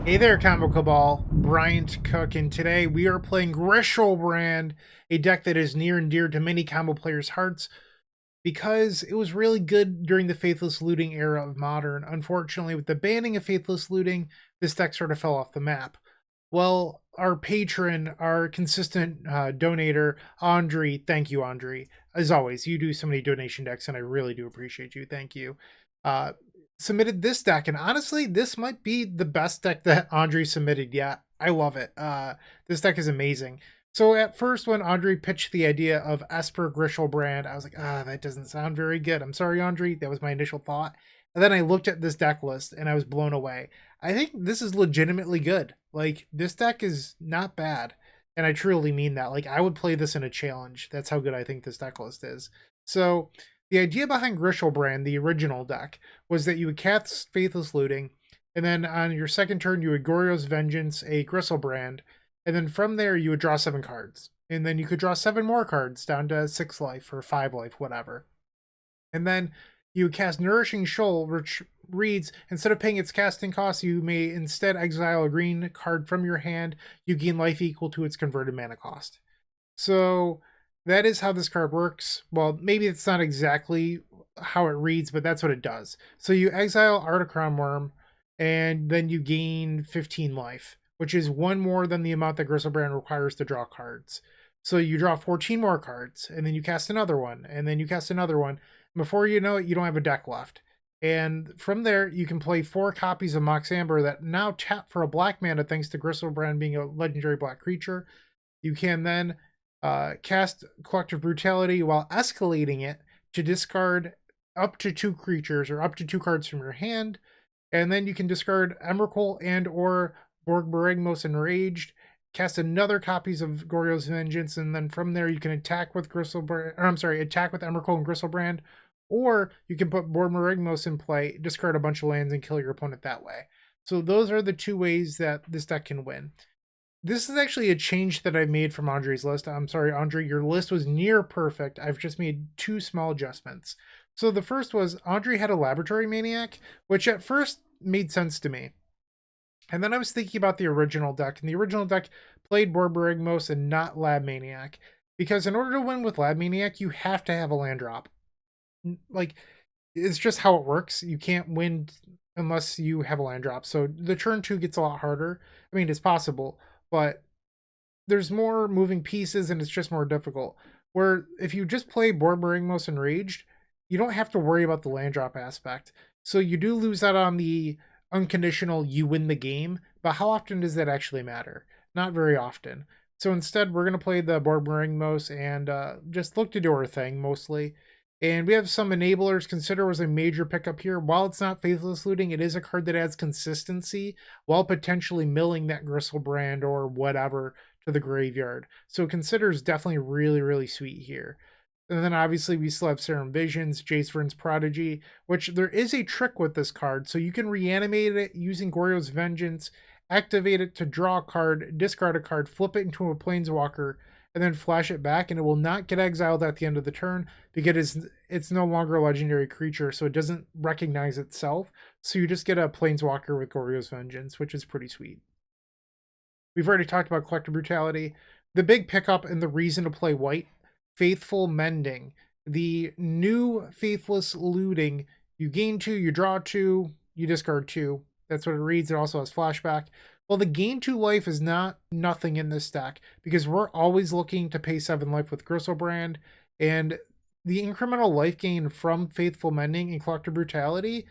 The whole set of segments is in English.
Hey there, Combo Cabal. Bryant Cook, and today we are playing GriSHOALbrand, a deck that is near and dear to many combo players' hearts because it was really good during the Faithless Looting era of Modern. Unfortunately, with the banning of Faithless Looting, this deck sort of fell off the map. Well, our patron, our consistent donator, Andre, thank you, Andre. As always, you do so many donation decks, and I really do appreciate you. Thank you. Uh, Submitted this deck, and honestly, this might be the best deck that Andre submitted yet. I love it. This deck is amazing. So at first, when Andre pitched the idea of Esper GriSHOALbrand, I was like, that doesn't sound very good. I'm sorry, Andre. That was my initial thought. And then I looked at this deck list, and I was blown away. I think this is legitimately good. Like, this deck is not bad. And I truly mean that. Like, I would play this in a challenge. That's how good I think this deck list is. So, the idea behind GriSHOALbrand, the original deck, was that you would cast Faithless Looting, and then on your second turn, you would Goryo's Vengeance, a Griselbrand, and then from there, you would draw 7 cards. And then you could draw 7 more cards down to 6 life or 5 life, whatever. And then you would cast Nourishing Shoal, which reads, instead of paying its casting cost, you may instead exile a green card from your hand. You gain life equal to its converted mana cost. So that is how this card works. Well, maybe it's not exactly how it reads, but that's what it does. So you exile Autochthon Wurm, and then you gain 15 life, which is 1 more than the amount that Griselbrand requires to draw cards. So you draw 14 more cards, and then you cast another one, and then you cast another one. Before you know it, you don't have a deck left. And from there, you can play 4 copies of Mox Amber that now tap for a black mana thanks to Griselbrand being a legendary black creature. You can then cast Collective Brutality while escalating it to discard up to 2 creatures or up to 2 cards from your hand. And then you can discard Emrakul and or Borgbarigmos Enraged, cast another copies of Goryo's Vengeance, and then from there you can attack with attack with Emrakul and Griselbrand, or you can put Borgbarigmos in play, discard a bunch of lands, and kill your opponent that way. So those are the 2 ways that this deck can win. This is actually a change that I made from Andre's list. I'm sorry, Andre, your list was near perfect. I've just made 2 small adjustments. So the first was Andre had a Laboratory Maniac, which at first made sense to me. And then I was thinking about the original deck, and the original deck played Borgbarigmos and not Lab Maniac. Because in order to win with Lab Maniac, you have to have a land drop. Like, it's just how it works. You can't win unless you have a land drop. So the turn 2 gets a lot harder. I mean, it's possible, but there's more moving pieces and it's just more difficult. Where if you just play Borgbarigmos Enraged, you don't have to worry about the land drop aspect. So you do lose out on the unconditional you win the game, but how often does that actually matter? Not very often. So instead, we're going to play the Borgbarigmos and just look to do our thing mostly. And we have some enablers. Consider was a major pickup here. While it's not Faithless Looting, it is a card that adds consistency while potentially milling that Griselbrand or whatever to the graveyard. So Consider is definitely really, really sweet here. And then obviously we still have Serum Visions, Jace, Vryn's Prodigy, which there is a trick with this card. So you can reanimate it using Goryo's Vengeance, activate it to draw a card, discard a card, flip it into a Planeswalker, and then flash it back, and it will not get exiled at the end of the turn because it's no longer a legendary creature, so it doesn't recognize itself. So you just get a Planeswalker with Goryo's Vengeance, which is pretty sweet. We've already talked about Collective Brutality. The big pickup and the reason to play white, Faithful Mending. The new Faithless Looting, you gain 2, you draw 2, you discard 2. That's what it reads. It also has flashback. Well, the gain 2 life is not nothing in this stack because we're always looking to pay 7 life with Griselbrand, and the incremental life gain from Faithful Mending and Collective Brutality,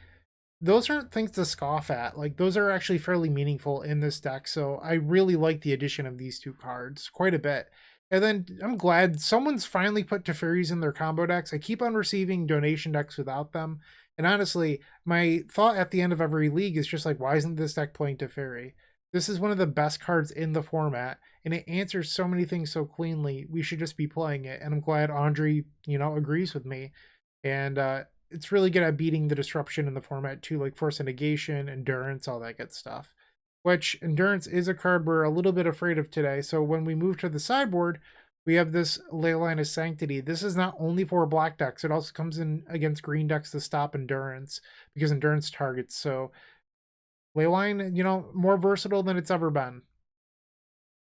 those aren't things to scoff at. Like, those are actually fairly meaningful in this deck, so I really like the addition of these 2 cards quite a bit. And then I'm glad someone's finally put Teferis in their combo decks. I keep on receiving donation decks without them. And honestly, my thought at the end of every league is just like, why isn't this deck playing Teferi? This is one of the best cards in the format, and it answers so many things so cleanly. We should just be playing it. And I'm glad Andre, agrees with me. And it's really good at beating the disruption in the format too, like Force of Negation, Endurance, all that good stuff. Which Endurance is a card we're a little bit afraid of today. So when we move to the sideboard, we have this Leyline of Sanctity. This is not only for black decks, it also comes in against green decks to stop Endurance because Endurance targets. So Leyline, you know, more versatile than it's ever been.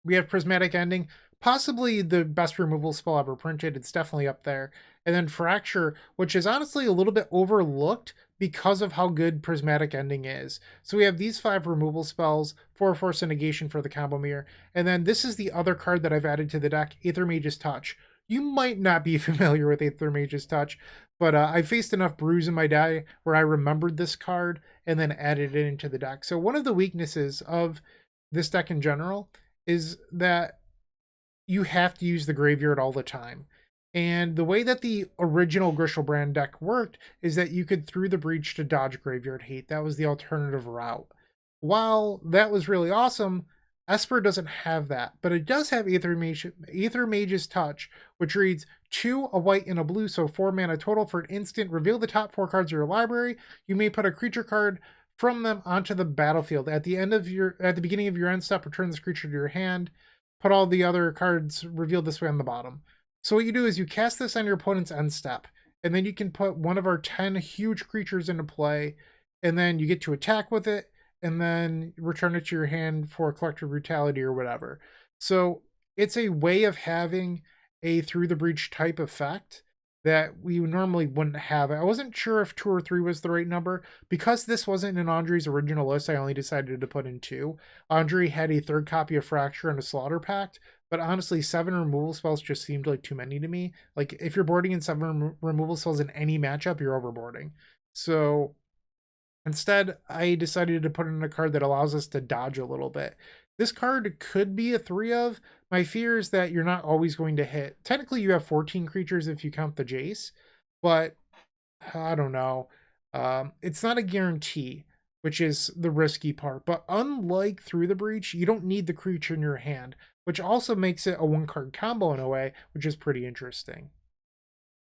We have Prismatic Ending, possibly the best removal spell ever printed. It's definitely up there. And then Fracture, which is honestly a little bit overlooked because of how good Prismatic Ending is. So we have these 5 removal spells, 4 Force of Negation for the combo mirror, and then this is the other card that I've added to the deck, Aether Mage's Touch. You might not be familiar with Aether Mage's Touch, but I faced enough brews in my day where I remembered this card and then added it into the deck. So one of the weaknesses of this deck in general is that you have to use the graveyard all the time. And the way that the original GriSHOALbrand deck worked is that you could through the breach to dodge graveyard hate. That was the alternative route. While that was really awesome, Esper doesn't have that, but it does have Aether Mage's Touch, which reads 2, a white, and a blue, so 4 mana total. For an instant, reveal the top 4 cards of your library. You may put a creature card from them onto the battlefield. At the beginning of your end step, return this creature to your hand. Put all the other cards revealed this way on the bottom. So what you do is you cast this on your opponent's end step, and then you can put one of our 10 huge creatures into play, and then you get to attack with it, and then return it to your hand for collective brutality or whatever. So it's a way of having a through the breach type effect that we normally wouldn't have. I wasn't sure if 2 or 3 was the right number. Because this wasn't in Andre's original list, I only decided to put in 2. Andre had a 3rd copy of Fracture and a Slaughter Pact, but honestly, 7 removal spells just seemed like too many to me. Like, if you're boarding in 7 removal spells in any matchup, you're overboarding. So instead, I decided to put in a card that allows us to dodge a little bit. This card could be a 3 of. My fear is that you're not always going to hit. Technically, you have 14 creatures if you count the Jace, but I don't know. It's not a guarantee, which is the risky part. But unlike Through the Breach, you don't need the creature in your hand, which also makes it a 1-card combo in a way, which is pretty interesting.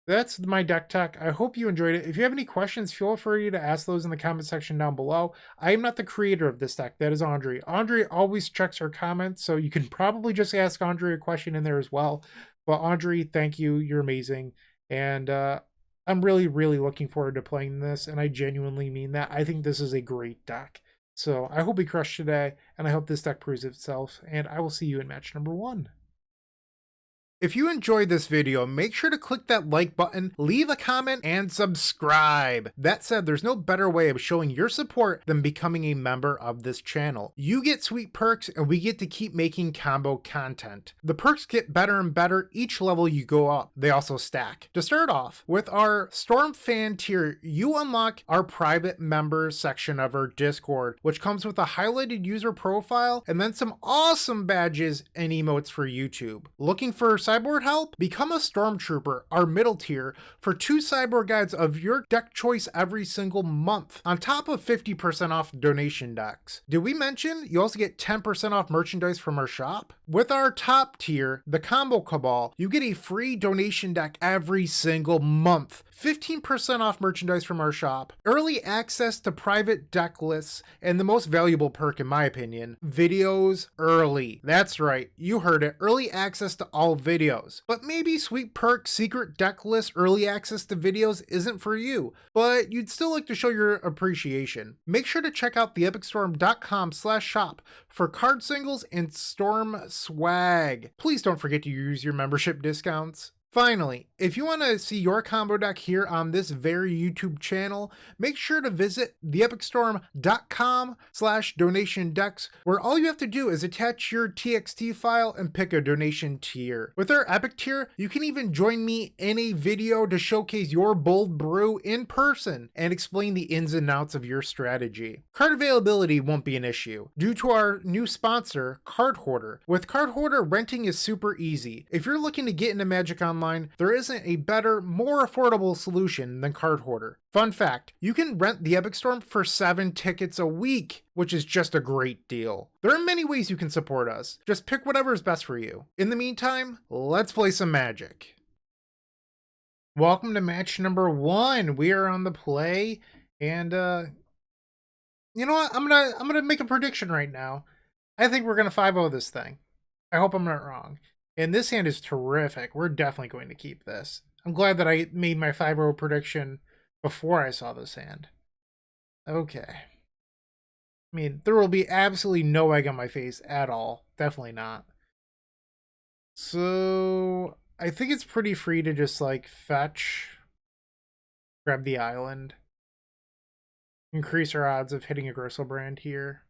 That's my deck tech. I hope you enjoyed it. If you have any questions, feel free to ask those in the comment section down below. I am not the creator of this deck. That is Andre. Andre always checks our comments, so you can probably just ask Andre a question in there as well. But Andre, thank you. You're amazing. And I'm really, really looking forward to playing this, and I genuinely mean that. I think this is a great deck. So I hope we crush today, and I hope this deck proves itself, and I will see you in match number 1. If you enjoyed this video, make sure to click that like button, leave a comment, and subscribe. That said, there's no better way of showing your support than becoming a member of this channel. You get sweet perks, and we get to keep making combo content. The perks get better and better each level you go up. They also stack. To start off, with our Storm Fan tier, you unlock our private members section of our Discord, which comes with a highlighted user profile and then some awesome badges and emotes for YouTube. Looking for sideboard help? Become a Stormtrooper, our middle tier, for 2 sideboard guides of your deck choice every single month, on top of 50% off donation decks. Did we mention you also get 10% off merchandise from our shop? With our top tier, the Combo Cabal, you get a free donation deck every single month, 15% off merchandise from our shop, early access to private deck lists, and the most valuable perk in my opinion, videos early. That's right, you heard it, early access to all videos. But maybe sweet perk, secret deck list, early access to videos isn't for you, but you'd still like to show your appreciation. Make sure to check out theepicstorm.com/shop for card singles and Storm swag. Please don't forget to use your membership discounts. Finally, if you want to see your combo deck here on this very YouTube channel, make sure to visit theepicstorm.com/donation decks, where all you have to do is attach your TXT file and pick a donation tier. With our Epic tier, you can even join me in a video to showcase your bold brew in person and explain the ins and outs of your strategy. Card availability won't be an issue due to our new sponsor, Card Hoarder. With Card Hoarder, renting is super easy. If you're looking to get into Magic Online, there isn't a better, more affordable solution than Card Hoarder. Fun fact, you can rent the Epic Storm for 7 tickets a week, which is just a great deal. There are many ways you can support us. Just pick whatever is best for you. In the meantime, let's play some Magic. Welcome to match number 1. We are on the play, and you know what? I'm gonna make a prediction right now. I think we're gonna 5-0 this thing. I hope I'm not wrong. And this hand is terrific. We're definitely going to keep this. I'm glad that I made my 5-0 prediction before I saw this hand. Okay. I mean, there will be absolutely no egg on my face at all. Definitely not. So I think it's pretty free to just like fetch, grab the island, increase our odds of hitting a Griselbrand here.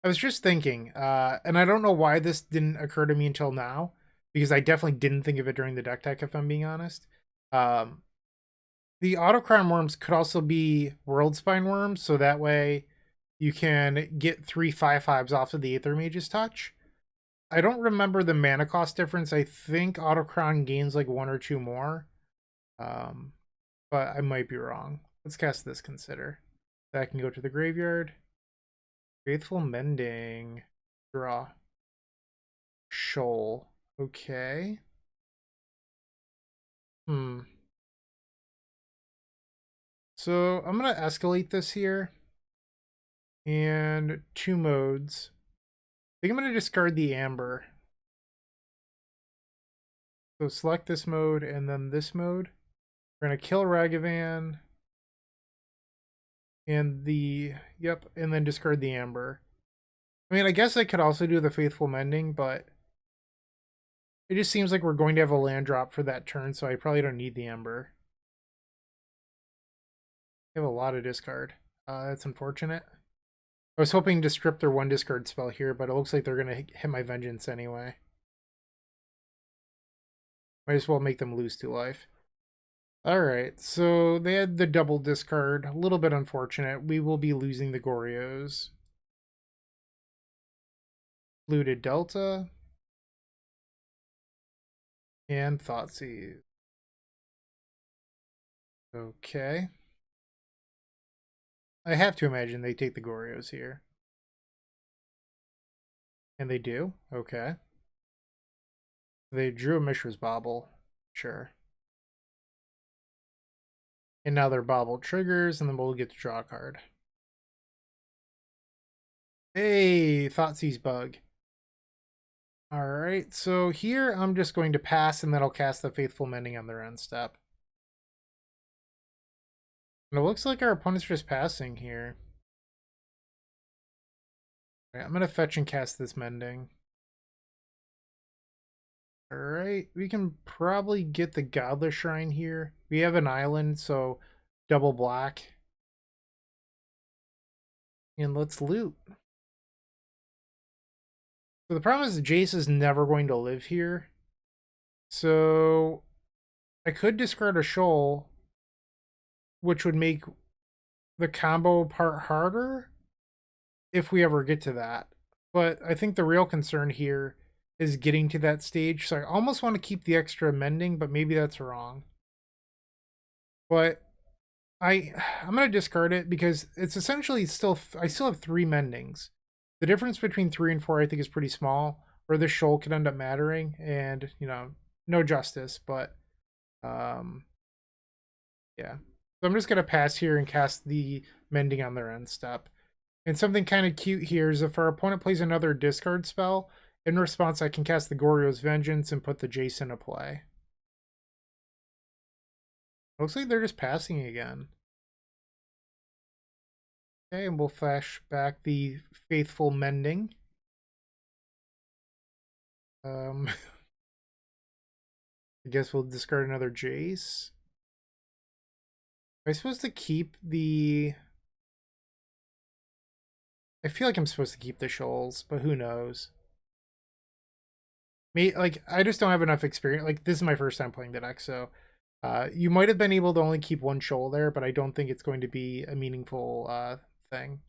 I was just thinking, and I don't know why this didn't occur to me until now, because I definitely didn't think of it during the deck tech, if I'm being honest. The Autochthon Wurms could also be Worldspine Wurms, so that way you can get 3 5/5s off of the Aether Mage's touch. I don't remember the mana cost difference. I think Autochthon gains like 1 or 2 more. But I might be wrong. Let's cast this Consider. That can go to the graveyard. Faithful Mending. Draw. Shoal. Okay. So I'm going to escalate this here. And 2 modes. I think I'm going to discard the Amber. So select this mode and then this mode. We're going to kill Ragavan. And and then discard the Amber. I mean, I guess I could also do the Faithful Mending, but it just seems like we're going to have a land drop for that turn, so I probably don't need the Amber. I have a lot of discard. That's unfortunate. I was hoping to strip their 1 discard spell here, but it looks like they're going to hit my Vengeance anyway. Might as well make them lose 2 life. Alright, so they had the double discard. A little bit unfortunate. We will be losing the Goryos. Looted Delta. And Thoughtseize. Okay. I have to imagine they take the Goryos here. And they do? Okay. They drew a Mishra's Bauble. Sure. And now their Bauble triggers, and then we'll get to draw a card. Hey, Thoughtseize Bug. Alright, so here I'm just going to pass, and then I'll cast the Faithful Mending on their end step. And it looks like our opponent's just passing here. Right, I'm going to fetch and cast this Mending. Alright, we can probably get the Godless Shrine here. We have an island, so double black. And let's loot. So the problem is Jace is never going to live here. So I could discard a Shoal, which would make the combo part harder if we ever get to that. But I think the real concern here is getting to that stage. So I almost want to keep the extra Mending, but maybe that's wrong. But I'm going to discard it because it's essentially I still have 3 Mendings. The difference between 3 and 4 I think is pretty small, where the Shoal could end up mattering, and, you know, no justice, but yeah. So I'm just going to pass here and cast the Mending on their end step. And something kind of cute here is if our opponent plays another discard spell, in response I can cast the Goryo's Vengeance and put the Jace into play. Looks like they're just passing again. Okay, and we'll flash back the Faithful Mending. I guess we'll discard another Jace. Am I supposed to keep the... I feel like I'm supposed to keep the Shoals, but who knows? Like, I just don't have enough experience. Like, this is my first time playing the deck, so... you might have been able to only keep 1 Shoal there, but I don't think it's going to be a meaningful thing.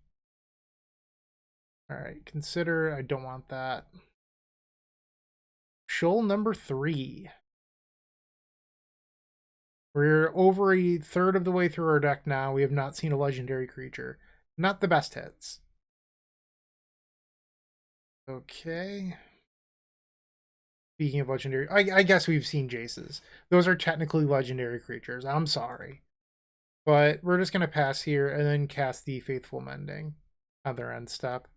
Alright, Consider. I don't want that. Shoal number 3. We're over a third of the way through our deck now. We have not seen a legendary creature. Not the best hits. Okay. Speaking of legendary, I guess we've seen Jaces. Those are technically legendary creatures. I'm sorry. But we're just going to pass here and then cast the Faithful Mending on their end step.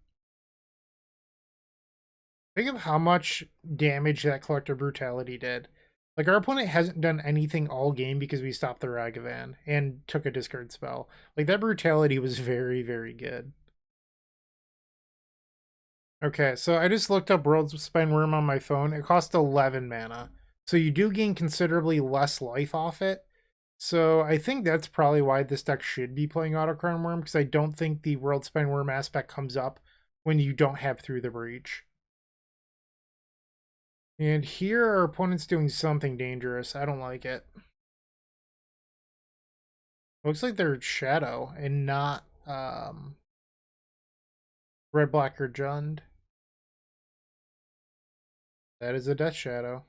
Think of how much damage that Collector Brutality did. Like, our opponent hasn't done anything all game because we stopped the Ragavan and took a discard spell. Like, that Brutality was very, very good. Okay, so I just looked up Worldspine Wurm on my phone. It costs 11 mana. So you do gain considerably less life off it. So I think that's probably why this deck should be playing Autochthon Wurm, because I don't think the Worldspine Wurm aspect comes up when you don't have Through the Breach. And here our opponent's doing something dangerous. I don't like it. Looks like they're Shadow and not Red, Black, or Jund. That is a Death Shadow.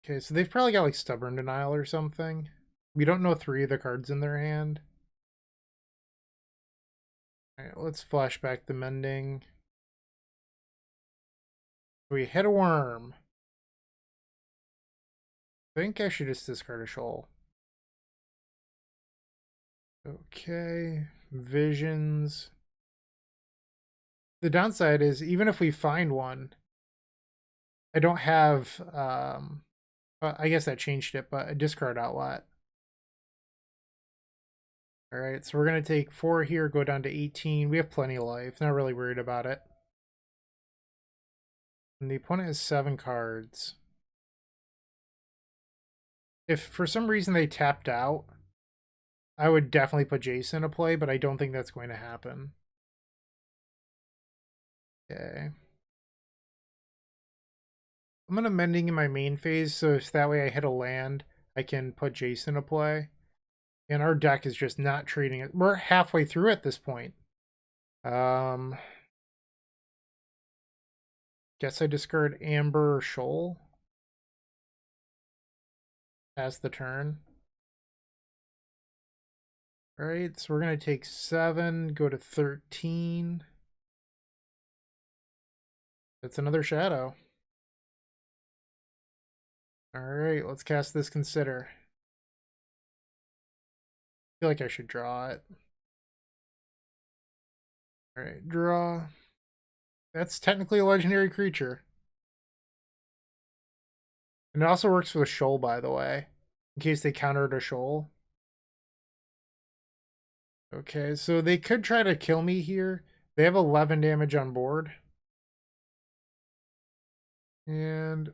Okay, so they've probably got like Stubborn Denial or something. We don't know 3 of the cards in their hand. Alright, let's flashback the Mending. We hit a Worm. I think I should just discard a Shoal. Okay, Visions. The downside is, even if we find one, I don't have, I guess that changed it, but a discard outlet. Alright, so we're going to take 4 here, go down to 18. We have plenty of life, not really worried about it. And the opponent has 7 cards. If for some reason they tapped out, I would definitely put Jace into play, but I don't think that's going to happen. Okay. I'm going to Mending in my main phase, so if that way I hit a land, I can put Jace into play. And our deck is just not treating it. We're halfway through at this point. Guess I discard Amber or Shoal. Pass the turn. Alright, so we're going to take 7, go to 13. That's another Shadow. Alright, let's cast this Consider. I feel like I should draw it. Alright, draw. That's technically a legendary creature. And it also works for the Shoal, by the way, in case they countered a Shoal. Okay, so they could try to kill me here. They have 11 damage on board. And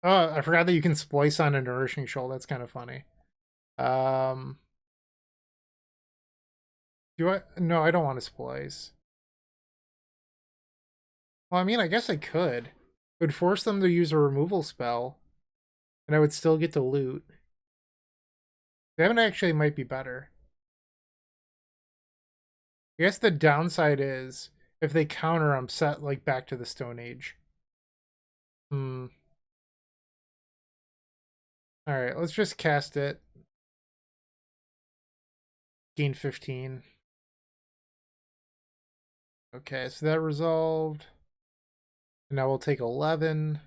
oh, I forgot that you can splice on a Nourishing Shoal. That's kind of funny. Do I? No, I don't want to splice. Well, I mean, I guess I could. It would force them to use a removal spell, and I would still get to loot. That actually might be better. I guess the downside is if they counter, I'm set like back to the Stone Age. Alright, let's just cast it. Gain 15. Okay, so that resolved. Now we'll take 11.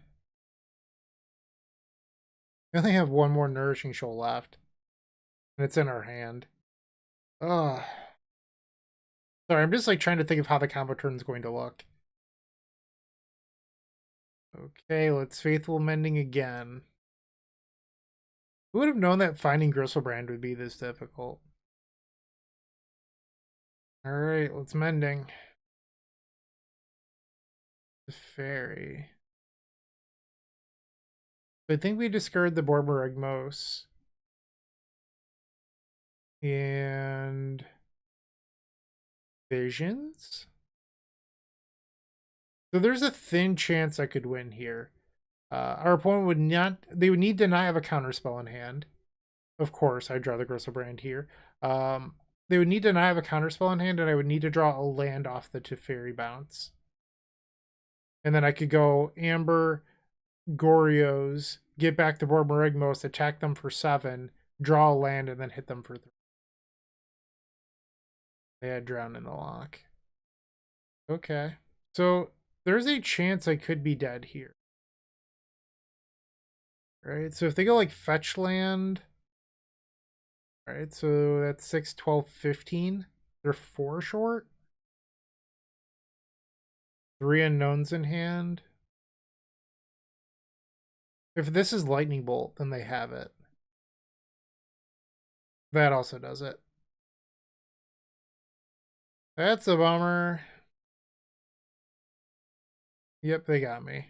We only have 1 more Nourishing Shoal left. And it's in our hand. Ugh. Sorry, I'm just like trying to think of how the combo turn is going to look. Okay, let's Faithful Mending again. Who would have known that finding Griselbrand would be this difficult? Alright, let's Mending. Teferi. I think we discard the Borborygmos. And Visions? So there's a thin chance I could win here. Our opponent would not, they would need to not have a counterspell in hand. Of course, I draw the Griselbrand here. They would need to not have a counterspell in hand, and I would need to draw a land off the Teferi bounce. And then I could go Amber, Goryos, get back the Borborygmos, attack them for 7, draw a land, and then hit them for 3. They had Drown in the Lock. Okay. So there's a chance I could be dead here. Right, so if they go like fetch land, right, so that's 6, 12, 15. They're 4 short. 3 unknowns in hand. If this is Lightning Bolt, then they have it. That also does it. That's a bummer. Yep, they got me.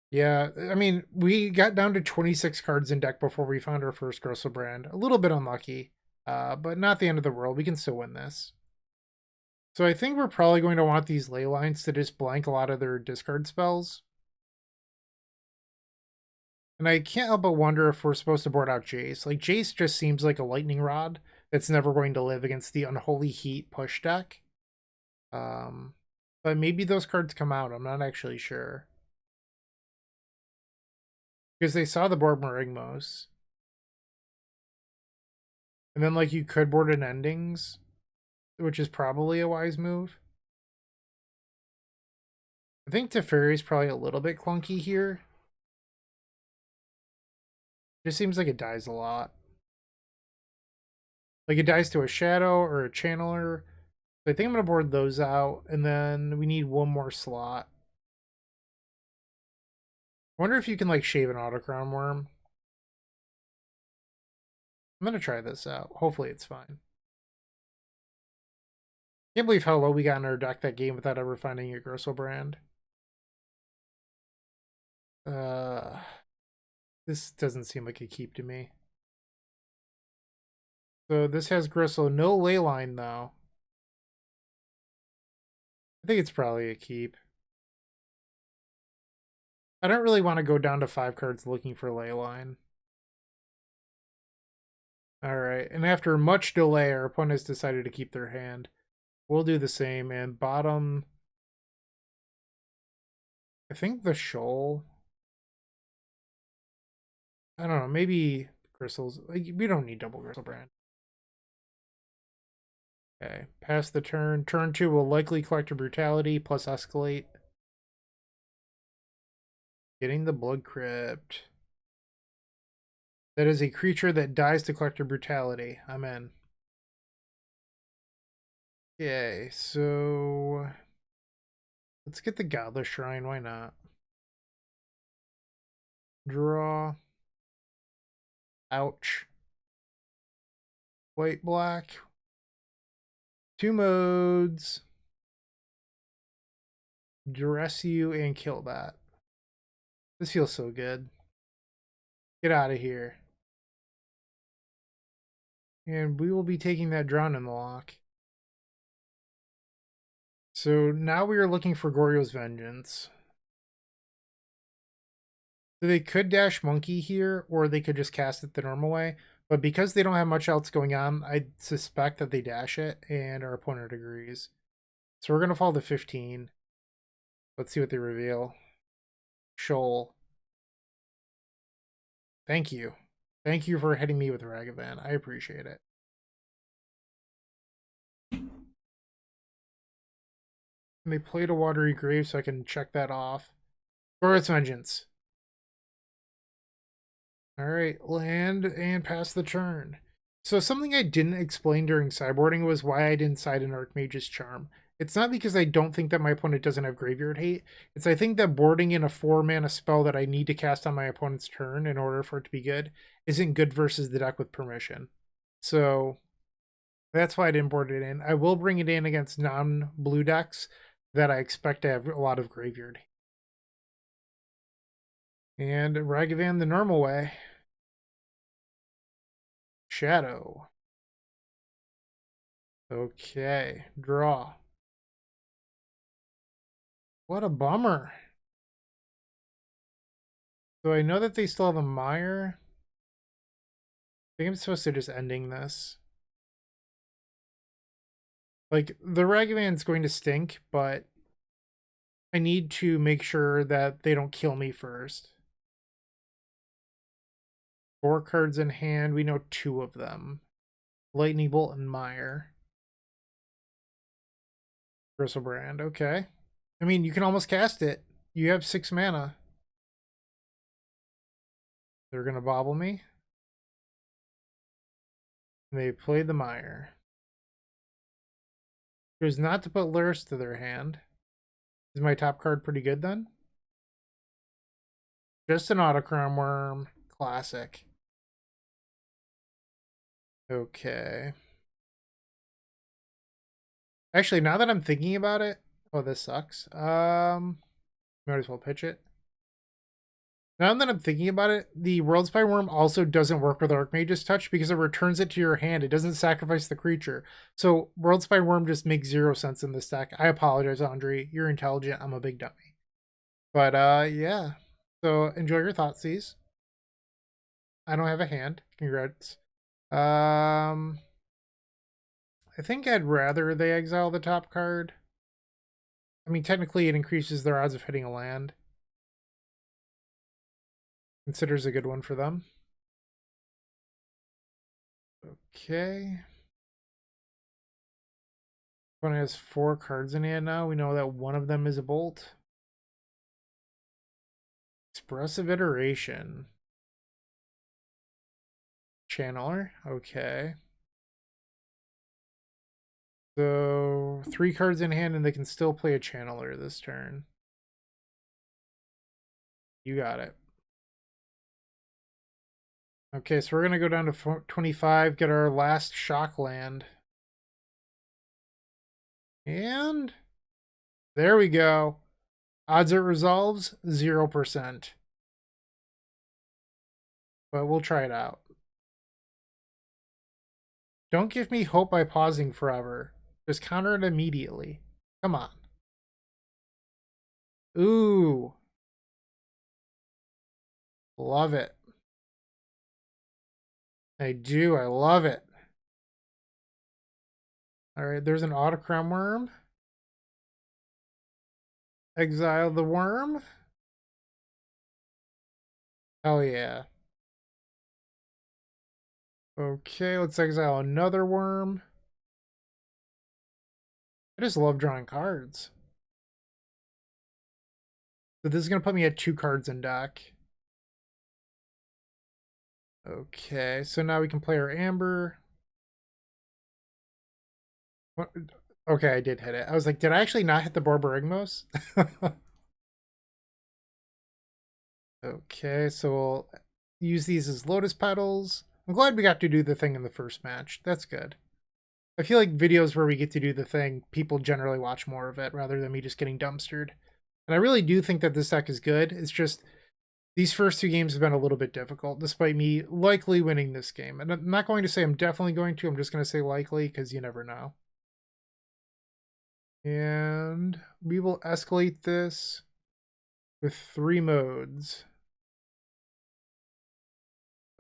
Yeah, I mean, we got down to 26 cards in deck before we found our first Griselbrand. A little bit unlucky, but not the end of the world. We can still win this. So I think we're probably going to want these ley lines to just blank a lot of their discard spells. And I can't help but wonder if we're supposed to board out Jace. Like, Jace just seems like a lightning rod that's never going to live against the Unholy Heat push deck. But maybe those cards come out. I'm not actually sure. Because they saw the board Marigmos. And then, like, you could board an Endings, which is probably a wise move. I think Teferi is probably a little bit clunky here. Just seems like it dies a lot. Like, it dies to a Shadow or a Channeler. So I think I'm going to board those out, and then we need one more slot. I wonder if you can, like, shave an Autochthon Wurm. I'm going to try this out. Hopefully it's fine. Can't believe how low we got in our deck that game without ever finding a Griselbrand. This doesn't seem like a keep to me. So this has Grisel. No leyline, though. I think it's probably a keep. I don't really want to go down to 5 cards looking for leyline. Alright, and after much delay, our opponent has decided to keep their hand. We'll do the same, and bottom... I think the Shoal... I don't know, maybe Crystals. Like, we don't need double Griselbrand. Okay, pass the turn. Turn 2 will likely collect a Brutality plus Escalate. Getting the Blood Crypt. That is a creature that dies to collect a Brutality. I'm in. Okay, so... let's get the Godless Shrine, why not? Draw. Ouch. White, black. 2 modes. Duress you and kill that. This feels so good. Get out of here. And we will be taking that Drown in the lock. So now we are looking for Goryo's Vengeance. So they could dash Monkey here, or they could just cast it the normal way. But because they don't have much else going on, I suspect that they dash it, and our opponent agrees. So we're going to fall to 15. Let's see what they reveal. Shoal. Thank you. Thank you for hitting me with Ragavan. I appreciate it. And they played a Watery Grave, so I can check that off. Goryo's Vengeance. Alright, land and pass the turn. So something I didn't explain during sideboarding was why I didn't side an Archmage's Charm. It's not because I don't think that my opponent doesn't have Graveyard Hate. It's I think that boarding in a 4-mana spell that I need to cast on my opponent's turn in order for it to be good isn't good versus the deck with permission. So that's why I didn't board it in. I will bring it in against non-blue decks that I expect to have a lot of Graveyard Hate. And Ragavan the normal way. Shadow. Okay, draw. What a bummer. So I know that they still have a Mire. I think I'm supposed to just ending this. Like, the Ragavan's going to stink, but I need to make sure that they don't kill me first. 4 cards in hand. We know 2 of them. Lightning Bolt and Mire. Griselbrand, okay. I mean, you can almost cast it. You have 6 mana. They're going to bobble me. And they played the Mire. Choose not to put Luris to their hand. Is my top card pretty good then? Just an Autochthon Wurm. Classic. Okay. Actually, now that I'm thinking about it, oh, this sucks. Might as well pitch it. Now that I'm thinking about it, the Worldspine Wurm also doesn't work with Archmage's Touch because it returns it to your hand. It doesn't sacrifice the creature. So Worldspine Wurm just makes 0 sense in this deck. I apologize, Andre. You're intelligent. I'm a big dummy. But yeah. So enjoy your thoughts, these. I don't have a hand. Congrats. I think I'd rather they exile the top card. I mean, technically it increases their odds of hitting a land. Considers a good one for them. Okay. Opponent has 4 cards in hand now. We know that one of them is a bolt. Expressive Iteration. Channeler. Okay. So 3 cards in hand and they can still play a Channeler this turn. You got it. Okay, so we're going to go down to 25, get our last shock land. And there we go. Odds it resolves, 0%. But we'll try it out. Don't give me hope by pausing forever. Just counter it immediately. Come on. Ooh. Love it. I do. I love it. All right, there's an Autochthon Wurm. Exile the worm. Hell yeah. Okay, let's exile another worm. I just love drawing cards. So this is going to put me at 2 cards in deck. Okay, so now we can play our Amber. What? Okay, I did hit it. I was like, did I actually not hit the Borborygmos? Okay, so we'll use these as Lotus Petals. I'm glad we got to do the thing in the first match. That's good. I feel like videos where we get to do the thing, people generally watch more of it rather than me just getting dumpstered. And I really do think that this deck is good. It's just these first 2 games have been a little bit difficult, despite me likely winning this game. And I'm not going to say I'm definitely going to. I'm just going to say likely because you never know. And we will escalate this with 3 modes.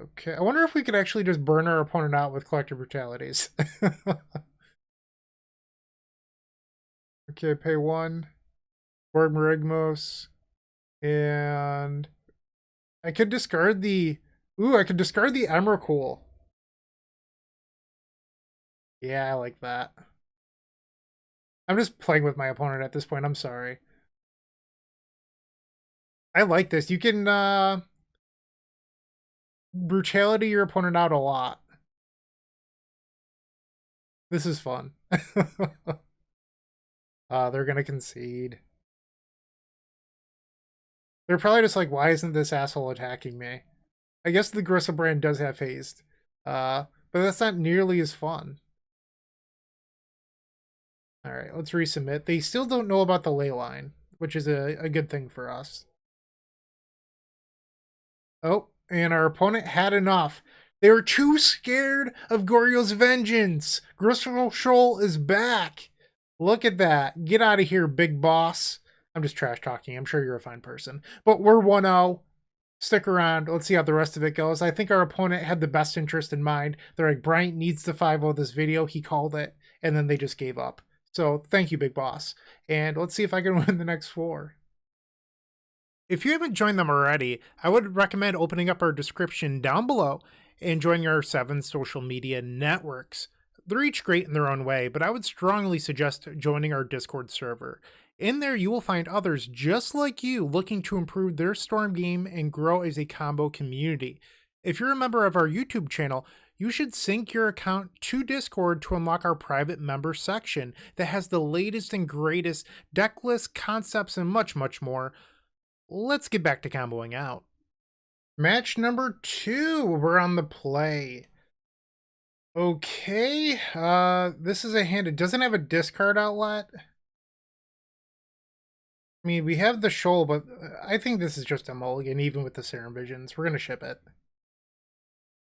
Okay, I wonder if we could actually just burn our opponent out with Collective Brutalities. Okay, pay 1. Borborygmos. And I could discard the... Ooh, I could discard the Emrakul. Yeah, I like that. I'm just playing with my opponent at this point. I'm sorry. I like this. You can brutality your opponent out a lot. This is fun. They're gonna concede. They're probably just like, why isn't this asshole attacking me? I guess the Griselbrand does have haste. But that's not nearly as fun. Alright, let's resubmit. They still don't know about the ley line, which is a good thing for us. Oh, and our opponent had enough. They were too scared of Goryo's vengeance. GriselSHOAL is back. Look at that. Get out of here, big boss. I'm just trash talking. I'm sure you're a fine person. But we're 1-0. Stick around. Let's see how the rest of it goes. I think our opponent had the best interest in mind. They're like, Bryant needs to 5-0 this video. He called it. And then they just gave up. So thank you, big boss. And let's see if I can win the next 4. If you haven't joined them already, I would recommend opening up our description down below and joining our 7 social media networks. They're each great in their own way, but I would strongly suggest joining our Discord server. In there, you will find others just like you looking to improve their Storm game and grow as a combo community. If you're a member of our YouTube channel, you should sync your account to Discord to unlock our private member section that has the latest and greatest deck lists, concepts, and much, much more. Let's get back to comboing out. Match number 2, we're on the play. Okay, this is a hand. It doesn't have a discard outlet. I mean, we have the Shoal, but I think this is just a mulligan, even with the Serum Visions. We're going to ship it.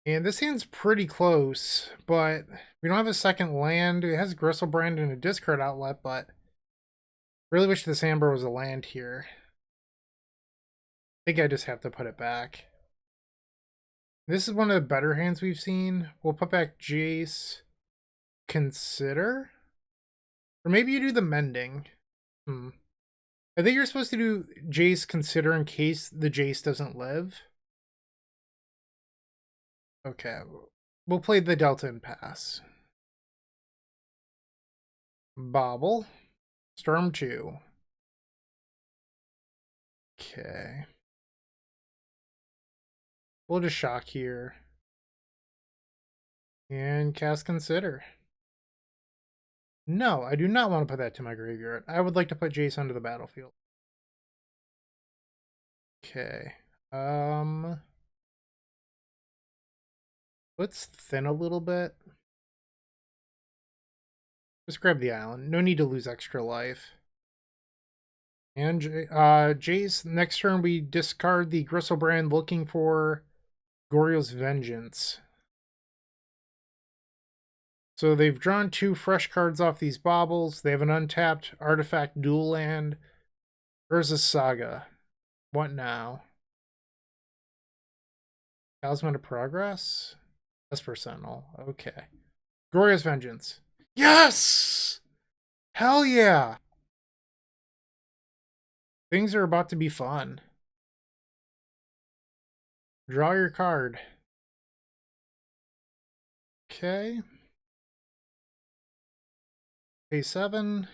And this hand's pretty close, but we don't have a second land. It has Griselbrand and a discard outlet, but really wish this Amber was a land here. I think I just have to put it back. This is one of the better hands we've seen. We'll put back Jace. Consider? Or maybe you do the Mending. I think you're supposed to do Jace Consider in case the Jace doesn't live. Okay. We'll play the Delta and pass. Bobble. Storm 2. Okay. We'll just shock here. And cast Consider. No, I do not want to put that to my graveyard. I would like to put Jace onto the battlefield. Okay. Let's thin a little bit. Just grab the island. No need to lose extra life. And Jace, next turn we discard the Griselbrand looking for Goryo's Vengeance. So they've drawn 2 fresh cards off these baubles. They have an untapped artifact dual land. Urza's Saga. What now? Talisman of Progress? Esper Sentinel. Okay. Goryo's Vengeance. Yes! Hell yeah! Things are about to be fun. Draw your card. Okay. Pay 7.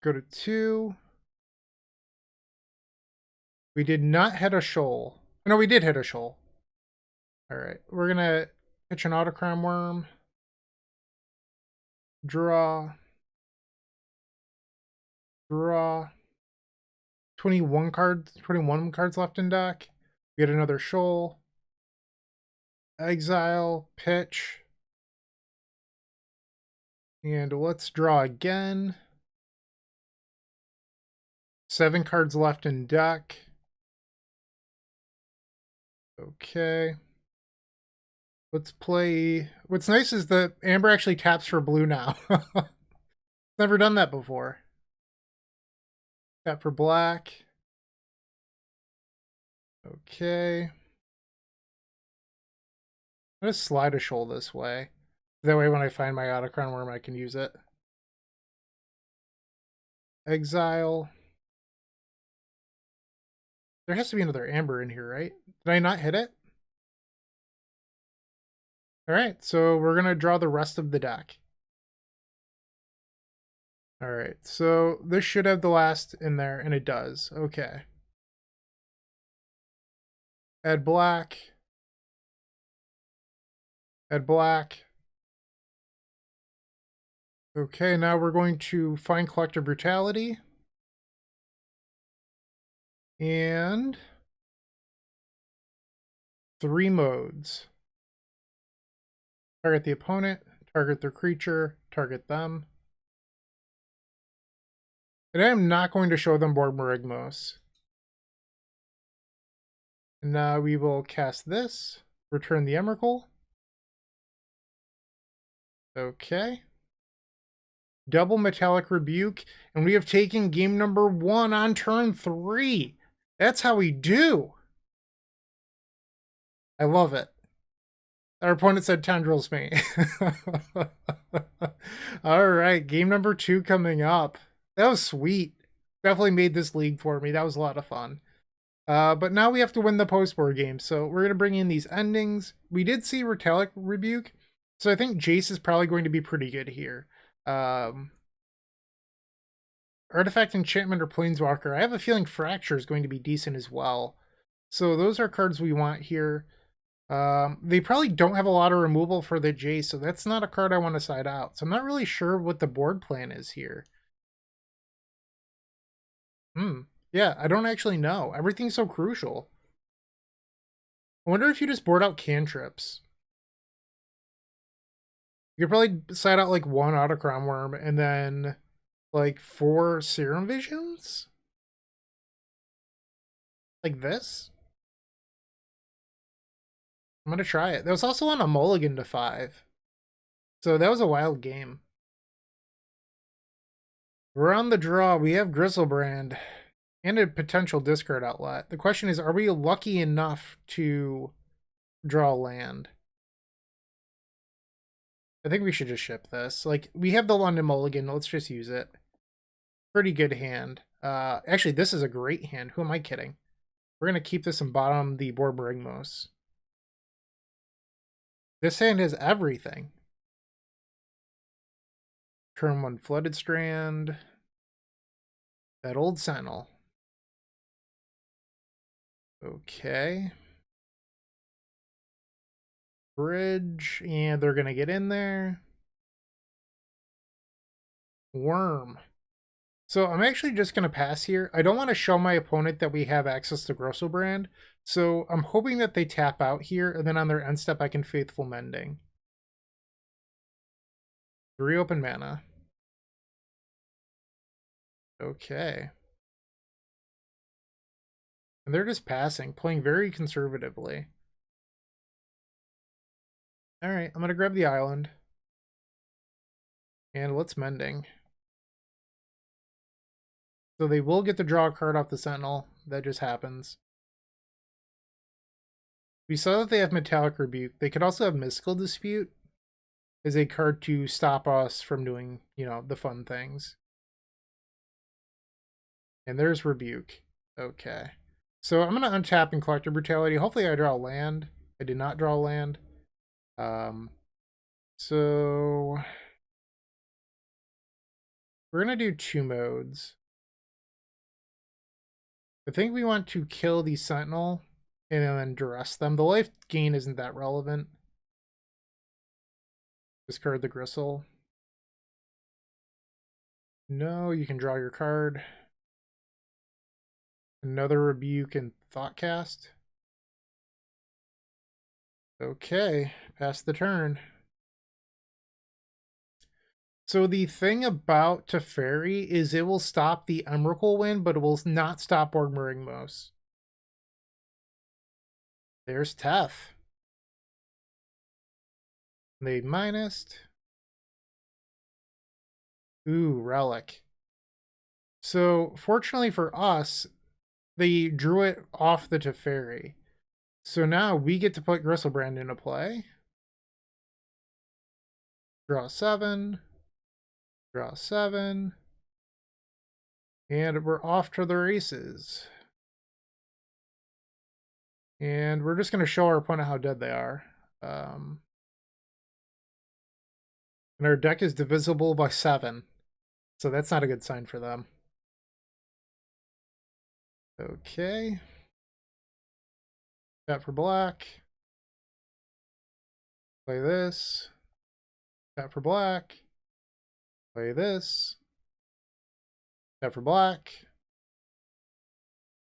Go to 2. We did not hit a Shoal. No, we did hit a Shoal. Alright, we're gonna pitch an Autochthon Wurm. Draw. Draw. 21 cards left in deck. We get another Shoal. Exile, pitch. And let's draw again. 7 cards left in deck. Okay. Let's play. What's nice is that Amber actually taps for blue now. Never done that before. Tap for black. Okay. I'm going to slide a Shoal this way. That way when I find my Autochthon Wurm, I can use it. Exile. There has to be another Amber in here, right? Did I not hit it? Alright, so we're going to draw the rest of the deck. Alright, so this should have the last in there, and it does. Okay. Add black. Add black. Okay, now we're going to find Collective Brutality. And 3 modes. Target the opponent, target their creature, target them. And I am not going to show them board Marigmos. And now we will cast this, return the Emrakul. Okay. Double Metallic Rebuke, and we have taken game number 1 on turn 3. That's how we do. I love it. Our opponent said tendrils me. Alright, game number 2 coming up. That was sweet. Definitely made this league for me. That was a lot of fun. But now we have to win the post-board game, so we're going to bring in these endings. We did see Metallic Rebuke, so I think Jace is probably going to be pretty good here. Artifact, Enchantment, or Planeswalker. I have a feeling Fracture is going to be decent as well. So those are cards we want here. They probably don't have a lot of removal for the Jace, so that's not a card I want to side out. So I'm not really sure what the board plan is here. Yeah, I don't actually know. Everything's so crucial. I wonder if you just board out cantrips. You could probably side out like 1 Autochthon Wurm and then like 4 Serum Visions? Like this? I'm gonna try it. There was also on a mulligan to 5. So that was a wild game. We're on the draw. We have Griselbrand and a potential discard outlet. The question is, are we lucky enough to draw land? I think we should just ship this. Like, we have the London Mulligan. Let's just use it. Pretty good hand. Actually, this is a great hand. Who am I kidding? We're going to keep this and bottom the Borborygmos. This hand has everything. Turn 1 Flooded Strand. That old Sentinel. Okay. Bridge, and they're going to get in there. Worm. So I'm actually just going to pass here. I don't want to show my opponent that we have access to GriselBrand, so I'm hoping that they tap out here, and then on their end step I can Faithful Mending. 3 open mana. Okay. And they're just passing, playing very conservatively. Alright, I'm going to grab the island. And let's Mending. So they will get to draw a card off the Sentinel. That just happens. We saw that they have Metallic Rebuke. They could also have Mystical Dispute as a card to stop us from doing, you know, the fun things. And there's Rebuke. Okay. So I'm going to untap and collect a Brutality. Hopefully I draw land. I did not draw land. So we're going to do 2 modes. I think we want to kill the Sentinel and then duress them. The life gain isn't that relevant. Discard the Gristle. No, you can draw your card. Another Rebuke and Thoughtcast. Okay, pass the turn. So the thing about Teferi is it will stop the Emrakul win, but it will not stop Borborygmos. There's Tef. They minused. Ooh, Relic. So fortunately for us, they drew it off the Teferi. So now we get to put GriselBrand into play. Draw 7. Draw 7. And we're off to the races. And we're just going to show our opponent how dead they are. And our deck is divisible by 7. So that's not a good sign for them. Okay. Tap for black. Play this. Tap for black. Play this. Tap for black.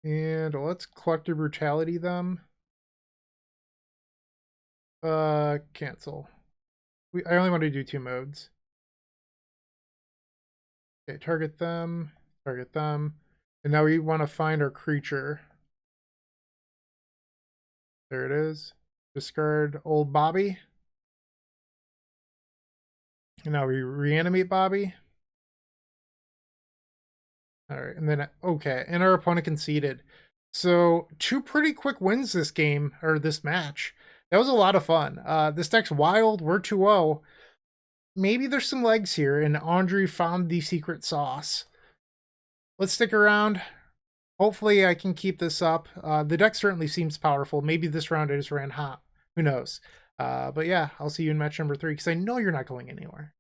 And let's Collector Brutality them. Cancel. I only want to do 2 modes. Okay, target them. Target them. And now we want to find our creature. There it is. Discard old Bobby. And now we reanimate Bobby. Alright, and then, okay, and our opponent conceded. So, 2 pretty quick wins this game, or this match. That was a lot of fun. This deck's wild, we're 2-0. Maybe there's some legs here, and Andre found the secret sauce. Let's stick around. Hopefully I can keep this up. The deck certainly seems powerful. Maybe this round I just ran hot. Who knows? But yeah, I'll see you in match number 3, because I know you're not going anywhere.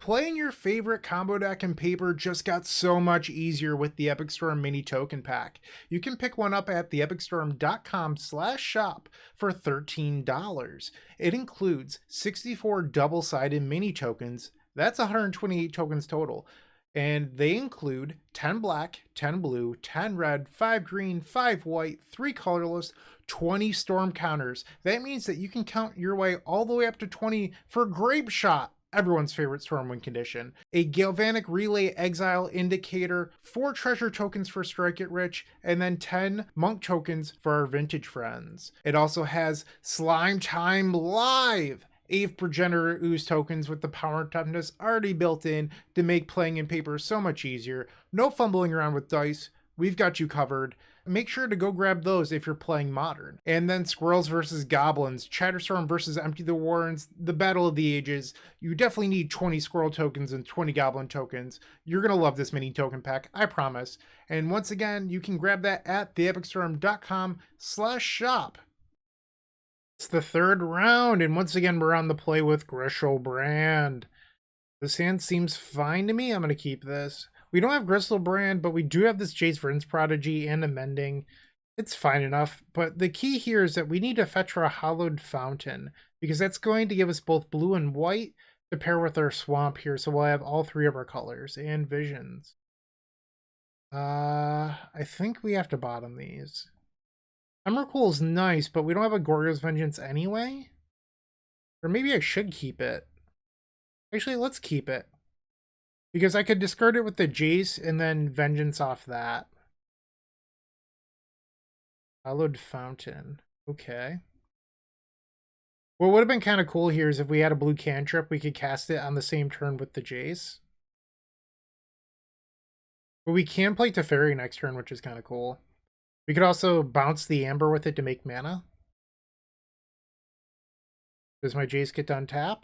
Playing your favorite combo deck in Paper just got so much easier with the Epic Storm Mini Token Pack. You can pick one up at theepicstorm.com/shop for $13. It includes 64 double-sided mini tokens. That's 128 tokens total. And they include 10 black, 10 blue, 10 red, 5 green, 5 white, 3 colorless, 20 storm counters. That means that you can count your way all the way up to 20 for Grape Shot, everyone's favorite Stormwind condition, a Galvanic Relay Exile Indicator, 4 treasure tokens for Strike It Rich, and then 10 monk tokens for our vintage friends. It also has Slime Time Live, 8 Progenitor Ooze tokens with the power and toughness already built in to make playing in paper so much easier. No fumbling around with dice, we've got you covered. Make sure to go grab those if you're playing Modern. And then Squirrels versus Goblins, Chatterstorm versus Empty the Warrens, the Battle of the Ages. You definitely need 20 Squirrel tokens and 20 Goblin tokens. You're going to love this mini token pack, I promise. And once again, you can grab that at theepicstorm.com/shop. It's the third round, and once again, we're on the play with GriSHOALbrand. This hand seems fine to me. I'm going to keep this. We don't have Griselbrand, but we do have this Jace Vryn's Prodigy and a Mending. It's fine enough, but the key here is that we need to fetch for a Hallowed Fountain, because that's going to give us both blue and white to pair with our Swamp here, so we'll have all 3 of our colors and visions. I think we have to bottom these. Emrakul is nice, but we don't have a Goryo's Vengeance anyway? Or maybe I should keep it. Actually, let's keep it. Because I could discard it with the Jace and then Vengeance off that. Hallowed Fountain. Okay. What would have been kind of cool here is if we had a blue cantrip, we could cast it on the same turn with the Jace. But we can play Teferi next turn, which is kind of cool. We could also bounce the Amber with it to make mana. Does my Jace get to untap?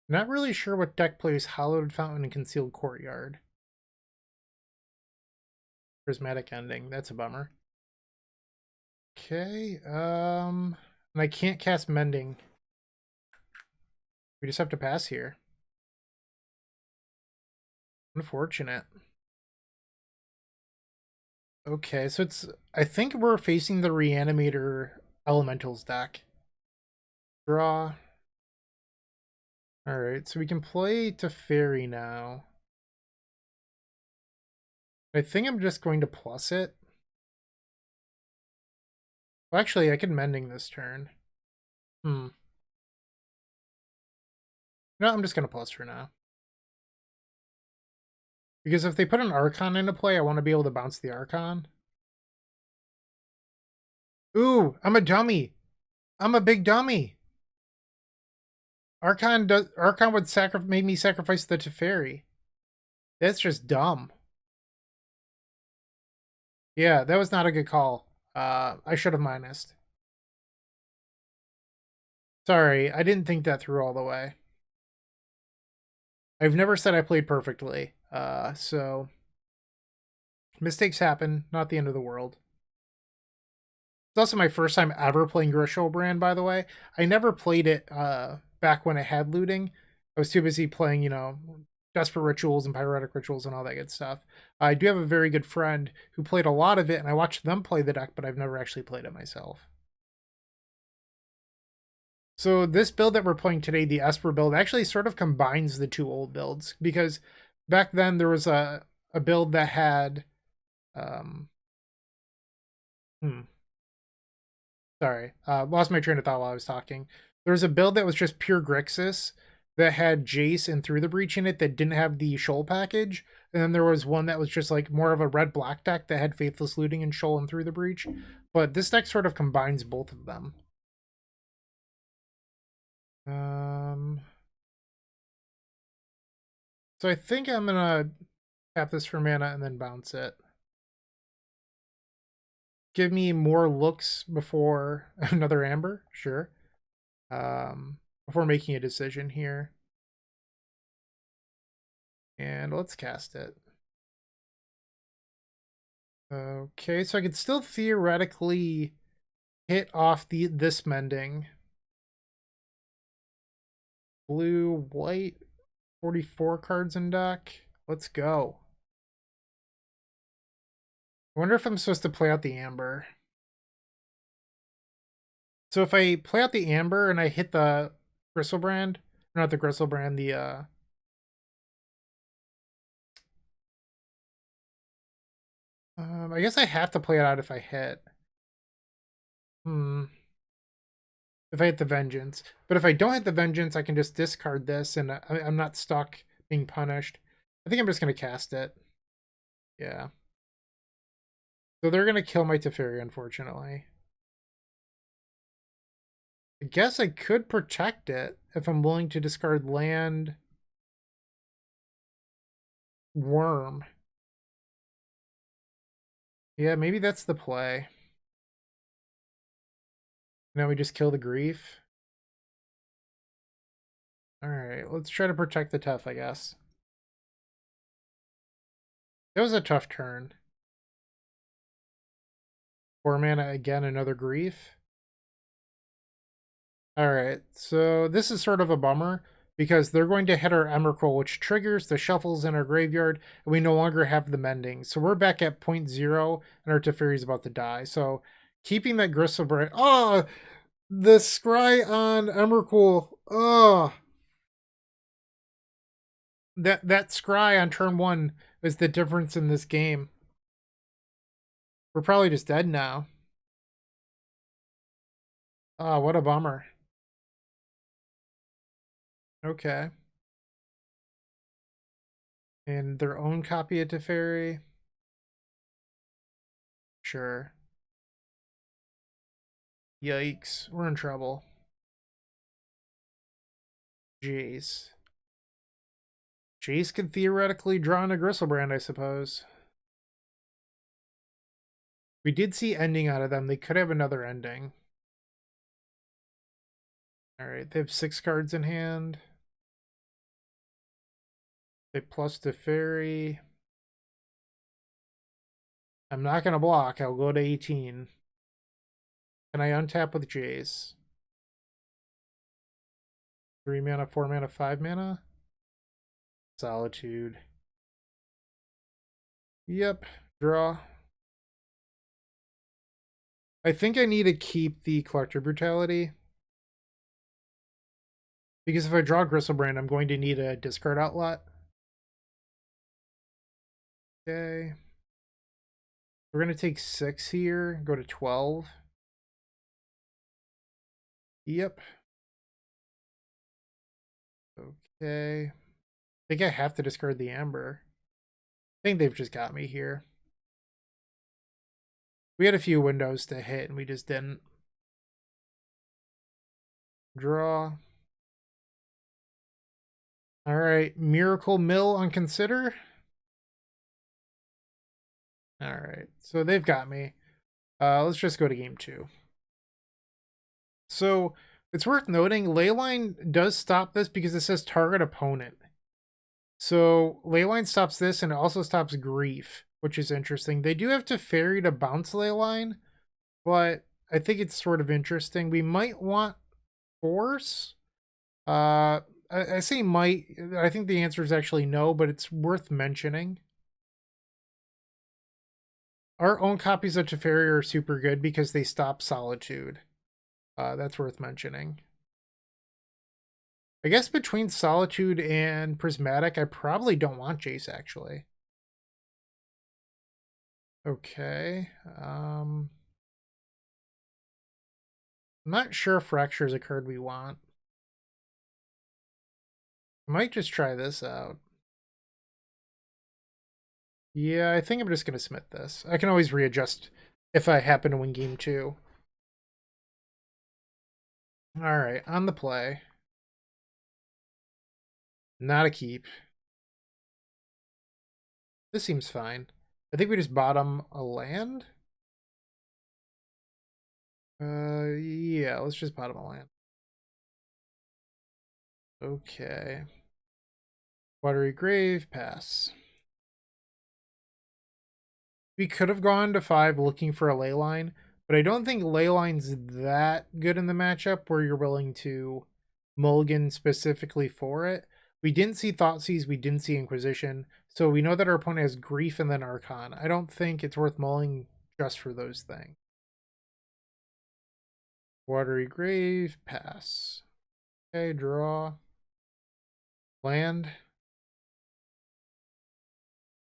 Not really sure what deck plays Hallowed Fountain and Concealed Courtyard. Prismatic Ending. That's a bummer. Okay, and I can't cast Mending. We just have to pass here. Unfortunate. Okay, so I think we're facing the Reanimator Elementals deck. Draw. Alright, so we can play Teferi now. I think I'm just going to plus it. Well, actually, I can Mending this turn. No, I'm just going to plus for now. Because if they put an Archon into play, I want to be able to bounce the Archon. Ooh, I'm a dummy. I'm a big dummy. Archon would make me sacrifice the Teferi. That's just dumb. Yeah, that was not a good call. I should have minused. Sorry, I didn't think that through all the way. I've never said I played perfectly. So mistakes happen, not the end of the world. It's also my first time ever playing GriSHOALbrand, by the way. I never played it back when it had looting. I was too busy playing, you know, Desperate Rituals and Pyretic Rituals and all that good stuff. I do have a very good friend who played a lot of it, and I watched them play the deck, but I've never actually played it myself. So this build that we're playing today, the Esper build, actually sort of combines the 2 old builds, because back then there was a build that had sorry, lost my train of thought while I was talking. There was a build that was just pure Grixis that had Jace and Through the Breach in it that didn't have the Shoal package. And then there was one that was just like more of a red-black deck that had Faithless Looting and Shoal and Through the Breach. But this deck sort of combines both of them. So I think I'm gonna tap this for mana and then bounce it. Give me more looks before another Amber, sure. Before making a decision here. And let's cast it. Okay, so I could still theoretically hit off this Mending. Blue, white, 44 cards in deck. Let's go. I wonder if I'm supposed to play out the Amber. So if I play out the Amber and I hit the GriselBrand, not the GriselBrand, the I guess I have to play it out if I hit. If I hit the Vengeance. But if I don't hit the Vengeance, I can just discard this and I'm not stuck being punished. I think I'm just going to cast it. Yeah. So they're going to kill my Teferi, unfortunately. I guess I could protect it if I'm willing to discard land. Wurm. Yeah, maybe that's the play. Now we just kill the Grief. Alright, let's try to protect the Tef, I guess. That was a tough turn. 4 mana again, another Grief. Alright, so this is sort of a bummer because they're going to hit our Emrakul, which triggers the shuffles in our graveyard, and we no longer have the Mending. So we're back at 0.0, and our Teferi's about to die. So keeping that Griselbrand... Oh! The scry on Emrakul. Oh! That scry on turn 1 is the difference in this game. We're probably just dead now. Oh, what a bummer. Okay. And their own copy of Teferi. Sure. Yikes. We're in trouble. Jace. Jace could theoretically draw on a Griselbrand, I suppose. We did see ending out of them. They could have another ending. Alright, they have 6 cards in hand. They plus Teferi. I'm not going to block. I'll go to 18. Can I untap with Jace? 3 mana, 4 mana, 5 mana? Solitude. Yep. Draw. I think I need to keep the Collector Brutality. Because if I draw Griselbrand, I'm going to need a discard outlet. Okay. We're going to take 6 here, go to 12. Yep. Okay. I think I have to discard the Amber. I think they've just got me here. We had a few windows to hit and we just didn't. Draw. Alright, Miracle Mill on Consider. Alright, so they've got me. Let's just go to game 2. So it's worth noting, Leyline does stop this because it says target opponent. So Leyline stops this and it also stops Grief, which is interesting. They do have Teferi to bounce Leyline, but I think it's sort of interesting. We might want Force. I say might. I think the answer is actually no, but it's worth mentioning. Our own copies of Teferi are super good because they stop Solitude. That's worth mentioning. I guess between Solitude and Prismatic, I probably don't want Jace, actually. Okay. I'm not sure if Fracture is a card we want. I might just try this out. Yeah, I think I'm just going to Smith this. I can always readjust if I happen to win game 2. Alright, on the play. Not a keep. This seems fine. I think we just bottom a land. Yeah, let's just bottom a land. Okay. Watery Grave, pass. We could have gone to 5 looking for a Leyline, but I don't think Leyline's that good in the matchup where you're willing to mulligan specifically for it. We didn't see Thoughtseize, we didn't see Inquisition, so we know that our opponent has Grief and then Archon. I don't think it's worth mulling just for those things. Watery Grave, pass. Okay, draw. Land.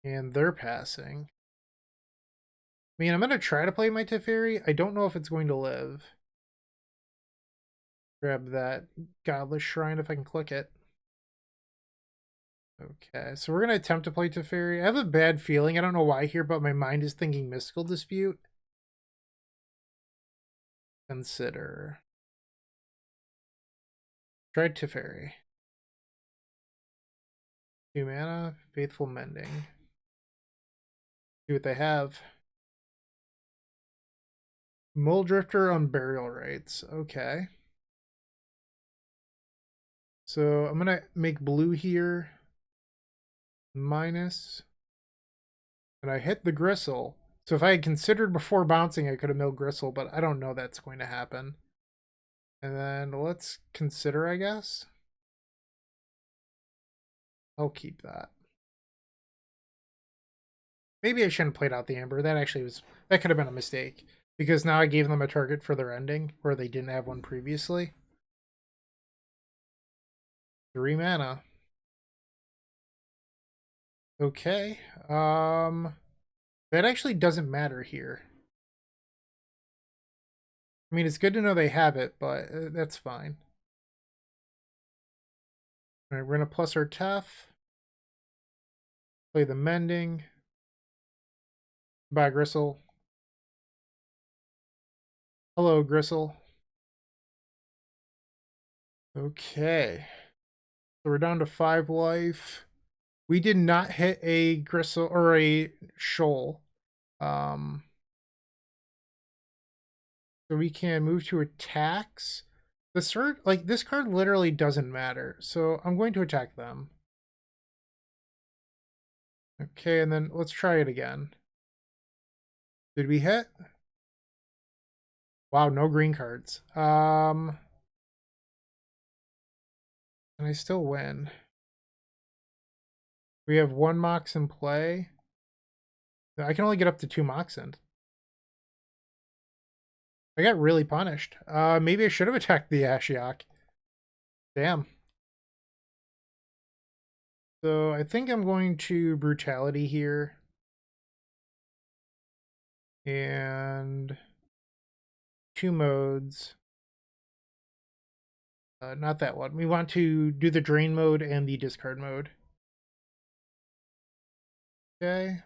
And they're passing. mean, I'm going to try to play my Teferi. I don't know if it's going to live. Grab that Godless Shrine if I can click it. Okay, so we're going to attempt to play Teferi. I have a bad feeling. I don't know why here, but my mind is thinking Mystical Dispute. Consider. Try Teferi. 2 mana, Faithful Mending. See what they have. Mole Drifter on Burial Rites. Okay. So I'm going to make blue here. Minus. And I hit the Gristle. So if I had considered before bouncing, I could have milled Gristle, but I don't know that's going to happen. And then let's consider, I guess. I'll keep that. Maybe I shouldn't have played out the Amber. That could have been a mistake. Because now I gave them a target for their ending, where they didn't have one previously. 3 mana. Okay. That actually doesn't matter here. I mean, it's good to know they have it, but that's fine. All right, we're going to plus our Tef. Play the Mending. Bye, Gristle. Hello, Gristle. Okay. So we're down to 5 life. We did not hit a Gristle or a Shoal. So we can move to attacks. This card literally doesn't matter. So I'm going to attack them. Okay, and then let's try it again. Did we hit? Wow, no green cards. Can I still win? We have 1 Mox in play. I can only get up to 2 Moxen. I got really punished. Maybe I should have attacked the Ashiok. Damn. So I think I'm going to Brutality here. And 2 modes. Not that one. We want to do the Drain mode and the Discard mode. Okay.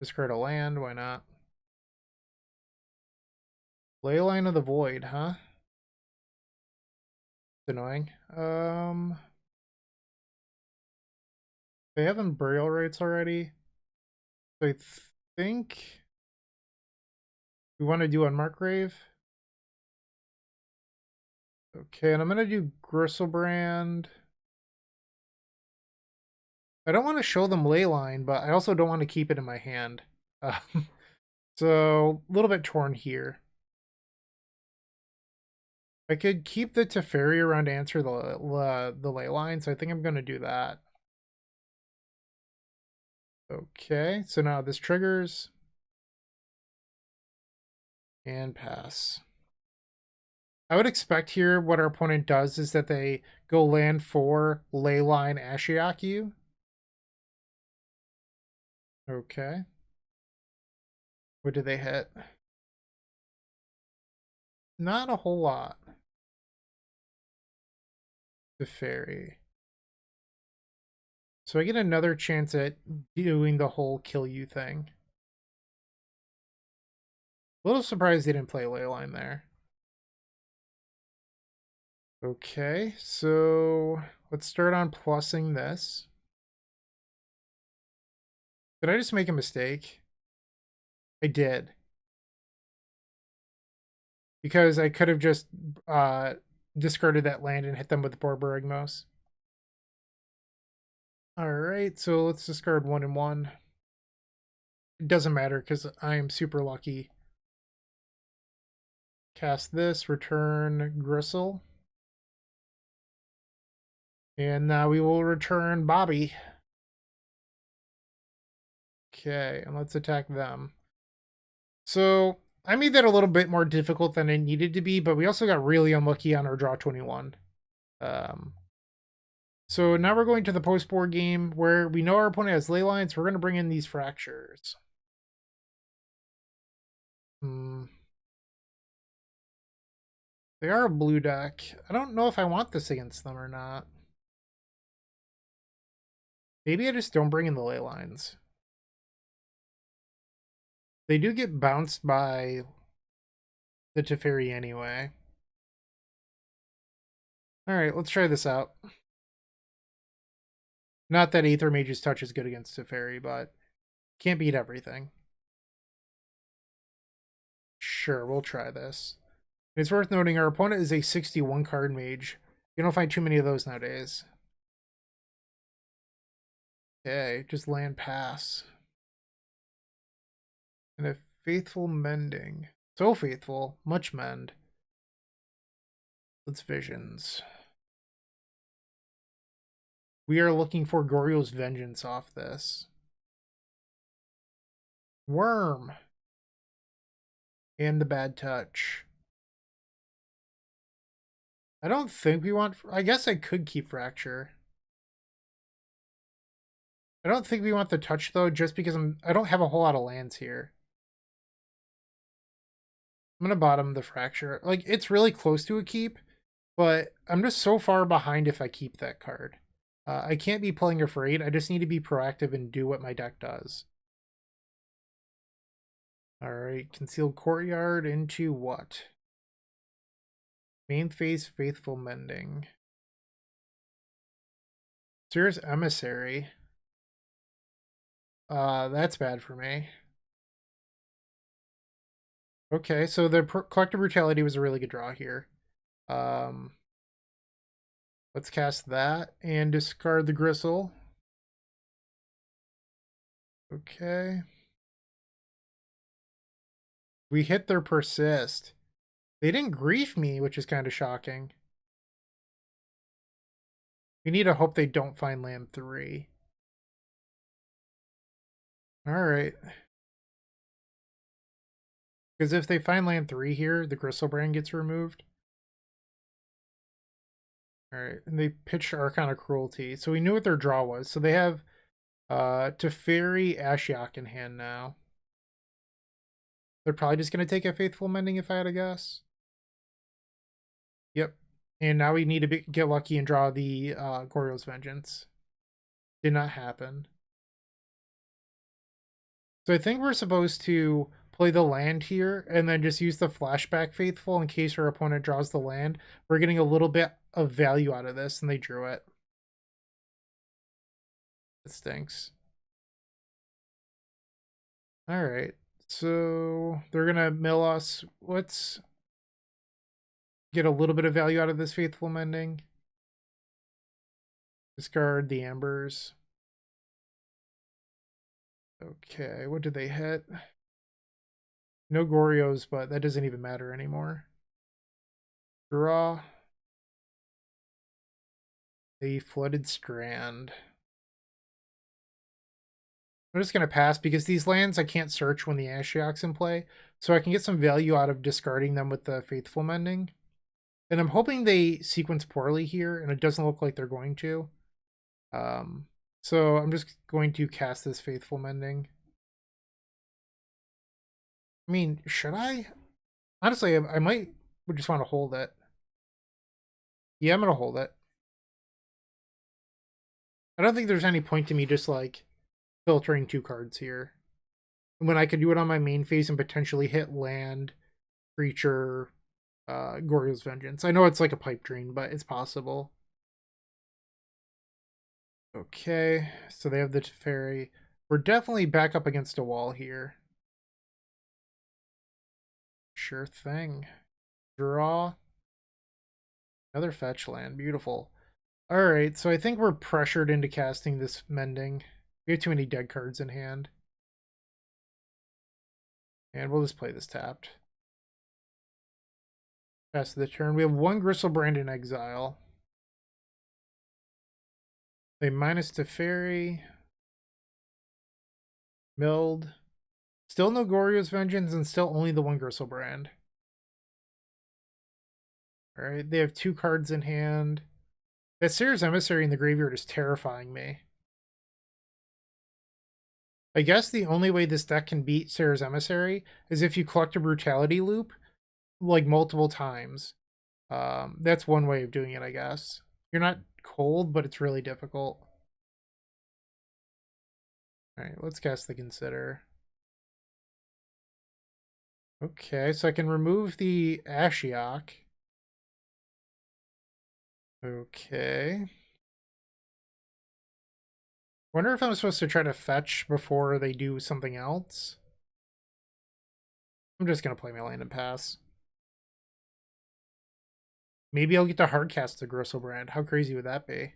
Discard a land, why not? Leyline of the Void, huh? It's annoying. They have them burial rates already. So I think we want to do Unmarked Grave. Okay, and I'm gonna do Griselbrand. I don't want to show them Leyline, but I also don't want to keep it in my hand. So a little bit torn here. I could keep the Teferi around to answer the Leyline, so I think I'm going to do that. Okay, so now this triggers. And pass. I would expect here what our opponent does is that they go land for Leyline Ashiok. Okay. What did they hit? Not a whole lot. Teferi. So I get another chance at doing the whole kill you thing. A little surprised they didn't play Leyline there. Okay, so let's start on plussing this. Did I just make a mistake? I did. Because I could have just discarded that land and hit them with the Borborygmos. Alright, so let's discard 1 and 1. It doesn't matter because I am super lucky. Cast this, return Gristle. And now we will return Bobby. Okay, and let's attack them. So I made that a little bit more difficult than it needed to be, but we also got really unlucky on our draw 21. So now we're going to the post-board game where we know our opponent has Leylines. So we're going to bring in these Fractures. Hmm. They are a blue deck. I don't know if I want this against them or not. Maybe I just don't bring in the ley lines. They do get bounced by the Teferi anyway. Alright, let's try this out. Not that Aether Mage's Touch is good against Teferi, but can't beat everything. Sure, we'll try this. It's worth noting our opponent is a 61 card mage. You don't find too many of those nowadays. Okay, just land pass. And a faithful mending. So faithful, much mend. Let's visions. We are looking for Goryo's vengeance off this. Worm. And the bad touch. I don't think we want... I guess I could keep Fracture. I don't think we want the touch, though, just because I don't have a whole lot of lands here. I'm going to bottom the Fracture. Like, it's really close to a keep, but I'm just so far behind if I keep that card. I can't be playing afraid. I just need to be proactive and do what my deck does. Alright, Concealed Courtyard into what? Main phase, Faithful Mending. Serious Emissary. That's bad for me. Okay, so the Collective Brutality was a really good draw here. Let's cast that and discard the Gristle. Okay. We hit their Persist. They didn't grief me, which is kind of shocking. We need to hope they don't find land 3. Alright. Because if they find land 3 here, the Griselbrand gets removed. Alright, and they pitched Archon Cruelty. So we knew what their draw was. So they have Teferi, Ashiok in hand now. They're probably just going to take a Faithful Mending if I had to guess. Yep. And now we need to get lucky and draw the Goryo's Vengeance. Did not happen. So I think we're supposed to play the land here and then just use the Flashback Faithful in case our opponent draws the land. We're getting a little bit of value out of this, and they drew it. It stinks. Alright. So they're going to mill us. Let's get a little bit of value out of this Faithful Mending. Discard the Ambers. Okay, what did they hit? No Goryos, but that doesn't even matter anymore. Draw. A Flooded Strand. I'm just going to pass because these lands I can't search when the Ashiok's in play, so I can get some value out of discarding them with the Faithful Mending. And I'm hoping they sequence poorly here, and it doesn't look like they're going to. So I'm just going to cast this Faithful Mending. I mean, should I? Honestly, I might just want to hold it. Yeah, I'm going to hold it. I don't think there's any point to me just, like, filtering 2 cards here. When I could do it on my main phase and potentially hit land, creature, Goryo's Vengeance. I know it's like a pipe dream, but it's possible. Okay, so they have the Teferi. We're definitely back up against a wall here. Sure thing. Draw. Another fetch land. Beautiful. Alright, so I think we're pressured into casting this Mending. We have too many dead cards in hand. And we'll just play this tapped. Pass the turn. We have 1 Griselbrand in exile. They minus Teferi. Milled. Still no Goryo's Vengeance and still only the 1 Griselbrand. Alright, they have 2 cards in hand. That Seer's Emissary in the graveyard is terrifying me. I guess the only way this deck can beat Sarah's Emissary is if you collect a Brutality loop, like, multiple times. That's one way of doing it, I guess. You're not cold, but it's really difficult. Alright, let's cast the Consider. Okay, so I can remove the Ashiok. Okay. Wonder if I'm supposed to try to fetch before they do something else. I'm just gonna play my land and pass. Maybe I'll get to hardcast the Griselbrand. How crazy would that be?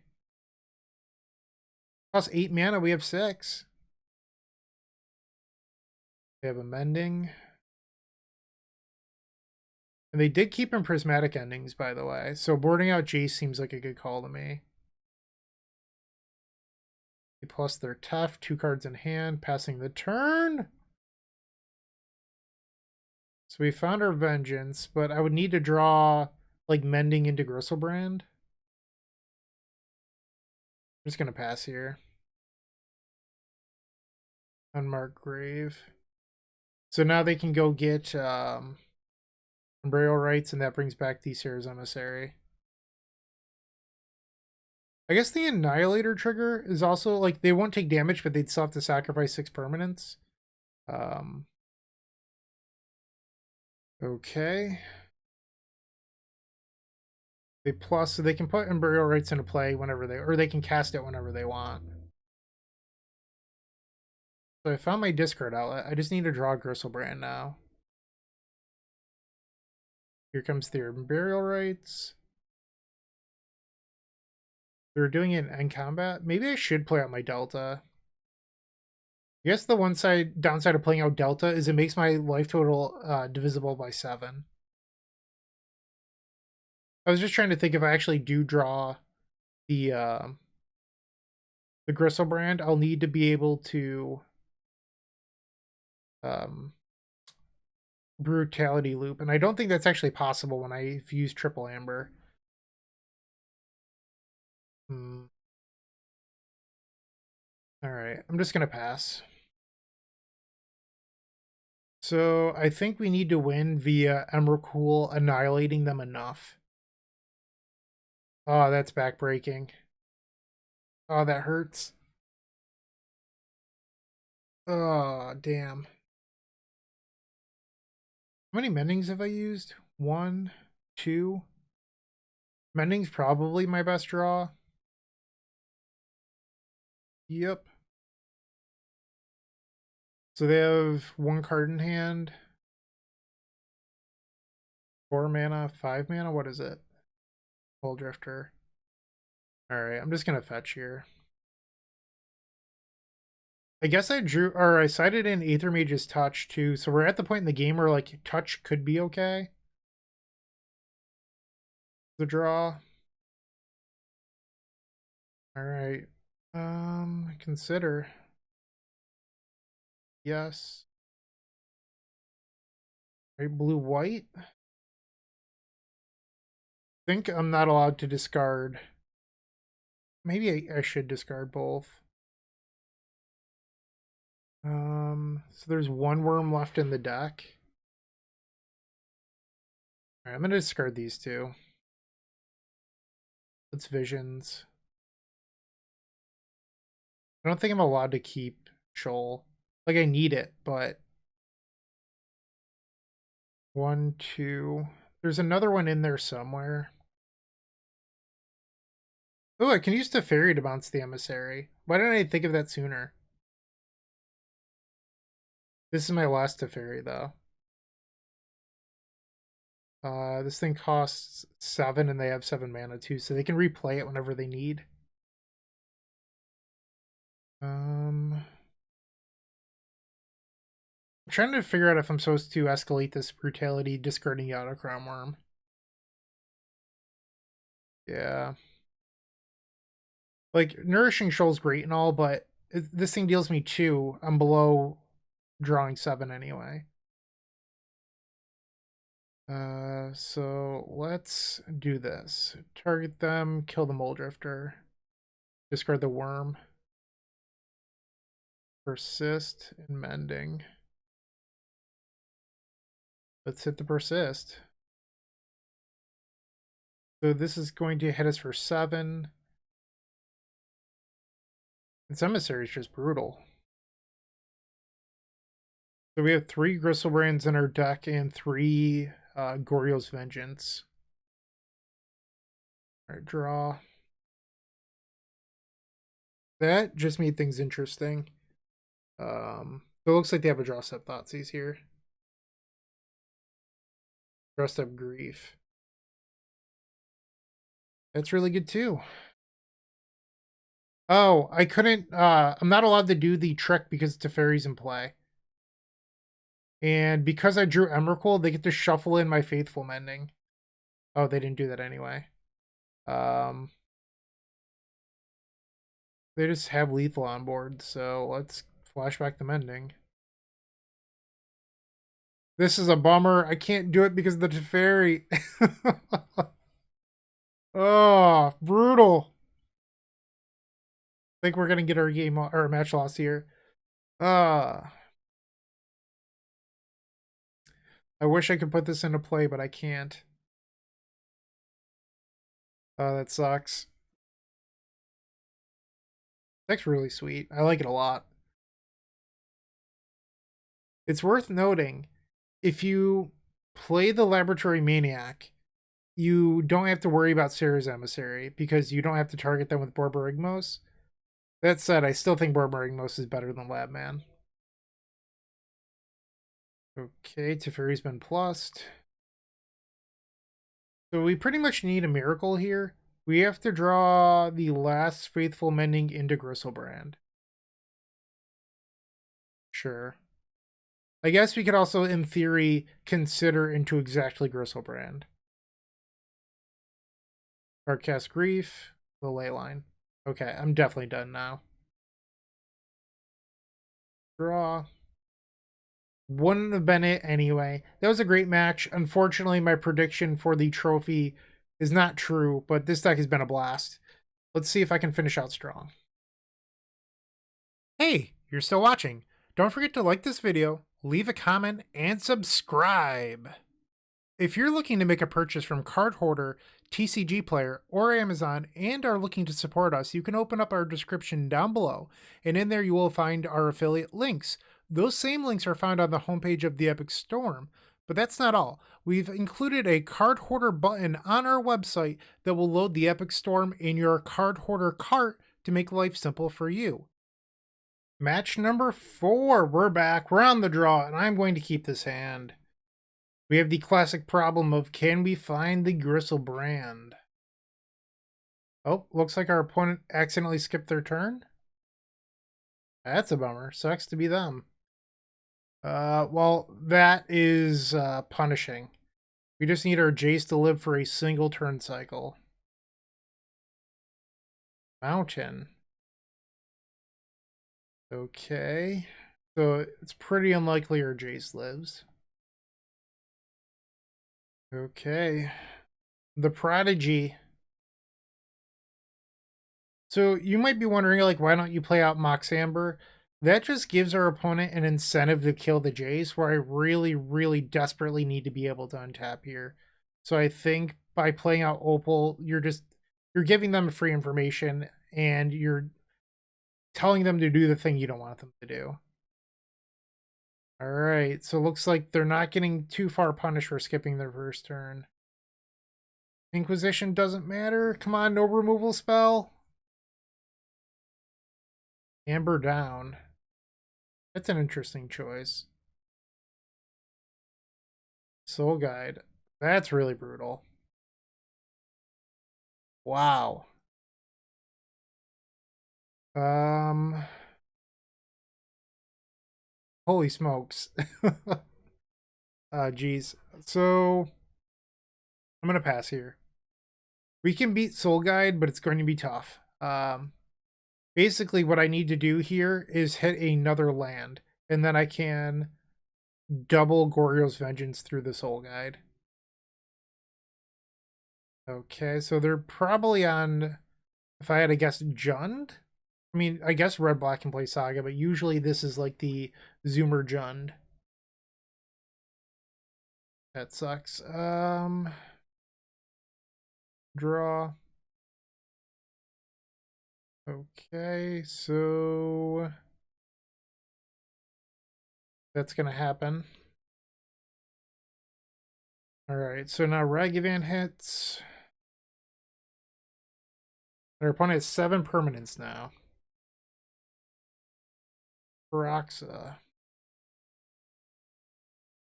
Costs 8 mana, we have 6. We have a Mending. And they did keep in prismatic endings, by the way. So boarding out Jace seems like a good call to me. Plus their Tef, 2 cards in hand, passing the turn. So we found our Vengeance, but I would need to draw, like, Mending into Griselbrand. I'm just going to pass here. Unmarked Grave. So now they can go get Burial Rites, and that brings back the Sarah's Emissary. I guess the Annihilator trigger is also, like, they won't take damage, but they'd still have to sacrifice 6 permanents. Okay. They plus, so they can put Burial Rites into play whenever or they can cast it whenever they want. So I found my discard outlet. I just need to draw Griselbrand now. Here comes their Burial Rites. They're doing it in end combat. Maybe I should play out my Delta. I guess the downside of playing out Delta is it makes my life total divisible by 7. I was just trying to think if I actually do draw the Griselbrand, I'll need to be able to Brutality loop, and I don't think that's actually possible when I've used triple amber. Alright, I'm just gonna pass. So I think we need to win via Emrakul annihilating them enough. Oh, that's backbreaking. Oh, that hurts. Oh, damn. How many Mendings have I used? 1, 2. Mending's probably my best draw. Yep. So they have 1 card in hand. 4 mana, 5 mana, what is it? Pole Drifter. Alright, I'm just gonna fetch here. I guess I cited in Aether Mage's Touch too, so we're at the point in the game where, like, Touch could be okay. The draw. Alright. Consider. Yes. Right, blue, white. I think I'm not allowed to discard. Maybe I should discard both. So there's 1 worm left in the deck. Alright, I'm gonna discard these 2. It's Visions. I don't think I'm allowed to keep Shoal. Like, I need it, but 1, 2. There's another one in there somewhere. Oh, I can use Teferi to bounce the Emissary. Why didn't I think of that sooner? This is my last Teferi, though. This thing costs 7, and they have 7 mana too, so they can replay it whenever they need. I'm trying to figure out if I'm supposed to escalate this Brutality discarding Autochthon Wurm. Yeah. Like, Nourishing Shoal is great and all, but this thing deals me 2. I'm below drawing 7 anyway. So let's do this. Target them, kill the Mole Drifter, discard the Worm. Persist and Mending. Let's hit the persist. So this is going to hit us for 7. Its emissary is just brutal. So we have 3 Griselbrands in our deck and 3 Goryo's Vengeance. Alright, draw. That just made things interesting. So it looks like they have a draw step Thoughtseize here. Draw step Grief. That's really good too. Oh, I couldn't, I'm not allowed to do the trick because Teferi's in play. And because I drew Emrakul, they get to shuffle in my Faithful Mending. Oh, they didn't do that anyway. They just have lethal on board, so let's flashback the Mending. This is a bummer. I can't do it because of the Teferi. Oh, brutal. I think we're gonna get our game or match loss here. I wish I could put this into play, but I can't. That sucks. That's really sweet. I like it a lot. It's worth noting, if you play the Laboratory Maniac, you don't have to worry about Sarah's Emissary because you don't have to target them with Borborygmos. That said, I still think Borborygmos is better than Labman. Okay, Teferi's been plussed. So we pretty much need a miracle here. We have to draw the last Faithful Mending into Griselbrand. Sure. I guess we could also, in theory, consider into exactly Griselbrand. Hardcast Grief, the ley line. Okay, I'm definitely done now. Draw. Wouldn't have been it anyway. That was a great match. Unfortunately, my prediction for the trophy is not true, but this deck has been a blast. Let's see if I can finish out strong. Hey, you're still watching. Don't forget to like this video, leave a comment, and subscribe. If you're looking to make a purchase from Card Hoarder, TCG Player, or Amazon and are looking to support us, you can open up our description down below, and in there you will find our affiliate links. Those same links are found on the homepage of the Epic Storm. But that's not all. We've included a Card Hoarder button on our website that will load the Epic Storm in your Card Hoarder cart to make life simple for you. Match number 4. We're back. We're on the draw, and I'm going to keep this hand. We have the classic problem of, can we find the Griselbrand? Oh, looks like our opponent accidentally skipped their turn. That's a bummer. Sucks to be them. Well, that is punishing. We just need our Jace to live for a single turn cycle. Mountain. Okay. So it's pretty unlikely our Jace lives. Okay. The Prodigy. So you might be wondering, like, why don't you play out Mox Amber? That just gives our opponent an incentive to kill the Jace, where I really, really desperately need to be able to untap here. So I think by playing out Opal, you're giving them free information, and you're telling them to do the thing you don't want them to do. All right, so looks like they're not getting too far punished for skipping their first turn. Inquisition doesn't matter. Come on, no removal spell. Amber down. That's an interesting choice. Soul Guide. That's really brutal. Wow. Holy smokes. Geez. So I'm gonna pass here. We can beat Soul Guide, but it's going to be tough. Basically what I need to do here is hit another land, and then I can double Goryo's Vengeance through the Soul Guide. Okay, so they're probably on, if I had to guess, Jund? I mean, I guess red black can play Saga, but usually this is like the Zoomer Jund. That sucks. Draw. Okay, so that's gonna happen. Alright, so now Ragavan hits. Their opponent has 7 permanents now. Kroxa.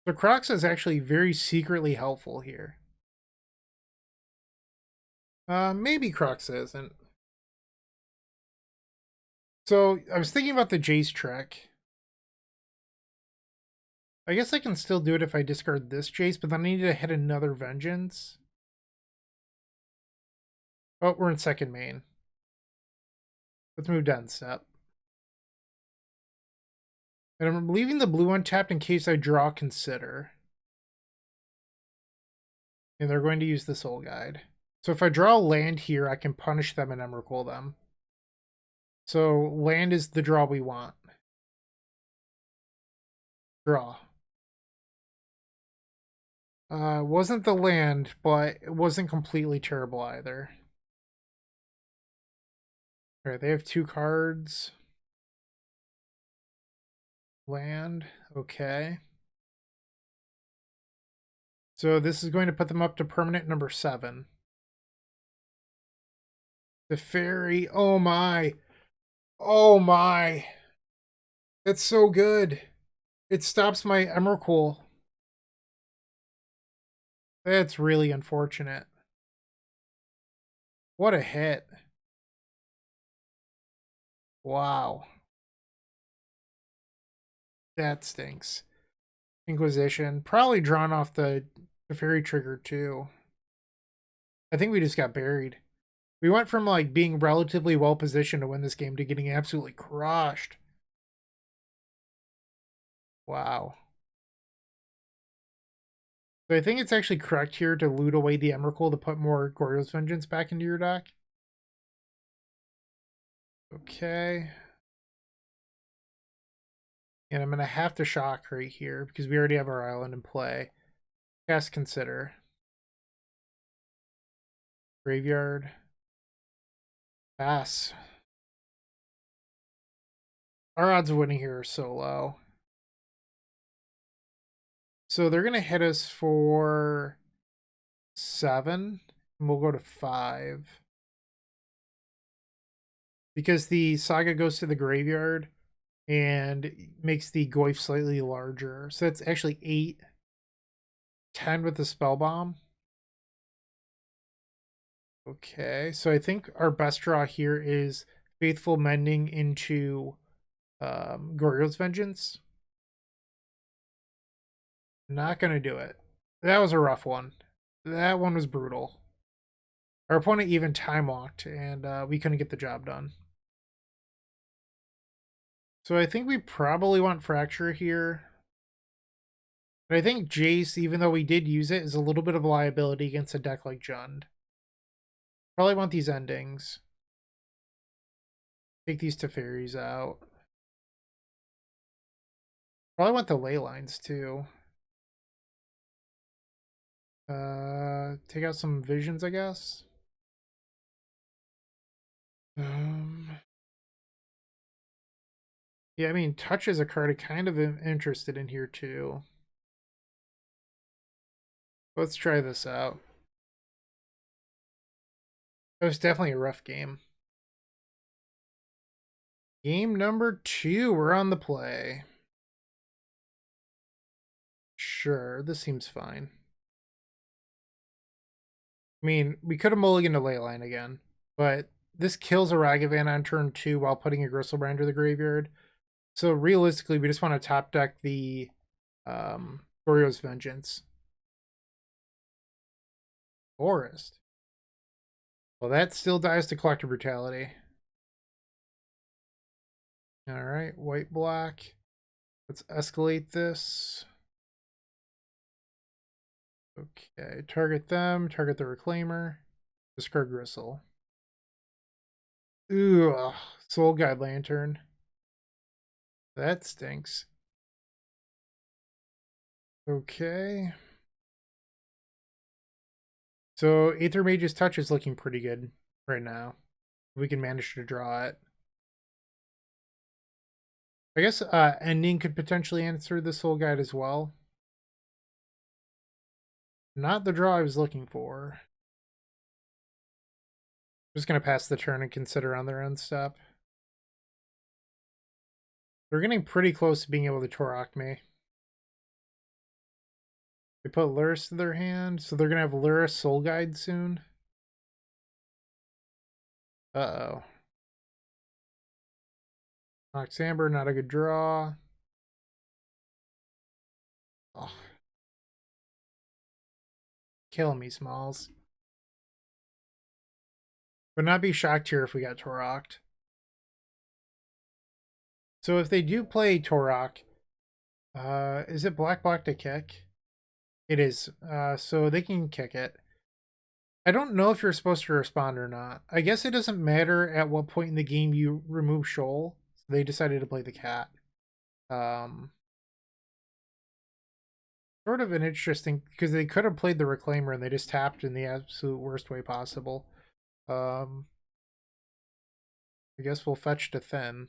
So Kroxa is actually very secretly helpful here. Maybe Kroxa isn't. So I was thinking about the Jace trick. I guess I can still do it if I discard this Jace, but then I need to hit another Vengeance. Oh, we're in second main. Let's move down step. And I'm leaving the blue untapped in case I draw Consider. And they're going to use the Soul Guide. So if I draw land here, I can punish them and Emrakul them. So land is the draw we want. Draw. Wasn't the land, but it wasn't completely terrible either. Alright, they have 2 cards. Land, okay. So this is going to put them up to permanent number 7. Teferi, oh my. Oh my. That's so good. It stops my Emrakul. That's really unfortunate. What a hit. Wow. That stinks. Inquisition. Probably drawn off the Teferi trigger too. I think we just got buried. We went from like being relatively well positioned to win this game to getting absolutely crushed. Wow. So I think it's actually correct here to loot away the Emrakul to put more Goryo's Vengeance back into your deck. Okay. And I'm going to have to shock right here because we already have our island in play. Cast Consider. Graveyard. Pass. Our odds of winning here are so low. So they're going to hit us for 7. And we'll go to 5. Because the Saga goes to the graveyard and makes the Goyf slightly larger. So that's actually 8. 10 with the Spell Bomb. Okay, so I think our best draw here is Faithful Mending into Goryo's Vengeance. Not going to do it. That was a rough one. That one was brutal. Our opponent even time walked, and we couldn't get the job done. So I think we probably want Fracture here. But I think Jace, even though we did use it, is a little bit of a liability against a deck like Jund. Probably want these endings. Take these Teferis out. Probably want the ley lines too. Take out some visions, I guess. Yeah, I mean, Touch is a card I'm kind of interested in here too. Let's try this out. It was definitely a rough game. Game number 2, we're on the play. Sure, this seems fine. I mean, we could have mulliganed a Leyline again, but this kills a Ragavan on turn 2 while putting a Griselbrand to the graveyard. So realistically, we just want to top deck the Goryo's Vengeance. Forest. Well, that still dies to Collector Brutality. Alright, white, black. Let's escalate this. Okay, target them, target the Reclaimer, discard Gristle. Ooh, Soul Guide Lantern. That stinks. Okay. So Aether Mage's Touch is looking pretty good right now. We can manage to draw it. I guess Ending could potentially answer the Soul Guide as well. Not the draw I was looking for. Just going to pass the turn and consider on their end step. They're getting pretty close to being able to Torok me. They put Luris to their hand, so they're going to have Luris Soul Guide soon. Uh-oh. Nox Amber, not a good draw. Oh. Kill me, Smalls. Would not be shocked here if we got Toroked. So if they do play Torok, is it black to kick? It is. So they can kick it. I don't know if you're supposed to respond or not. I guess it doesn't matter at what point in the game you remove Shoal. So they decided to play the cat. Sort of an interesting, because they could have played the Reclaimer and they just tapped in the absolute worst way possible. I guess we'll fetch to Thin.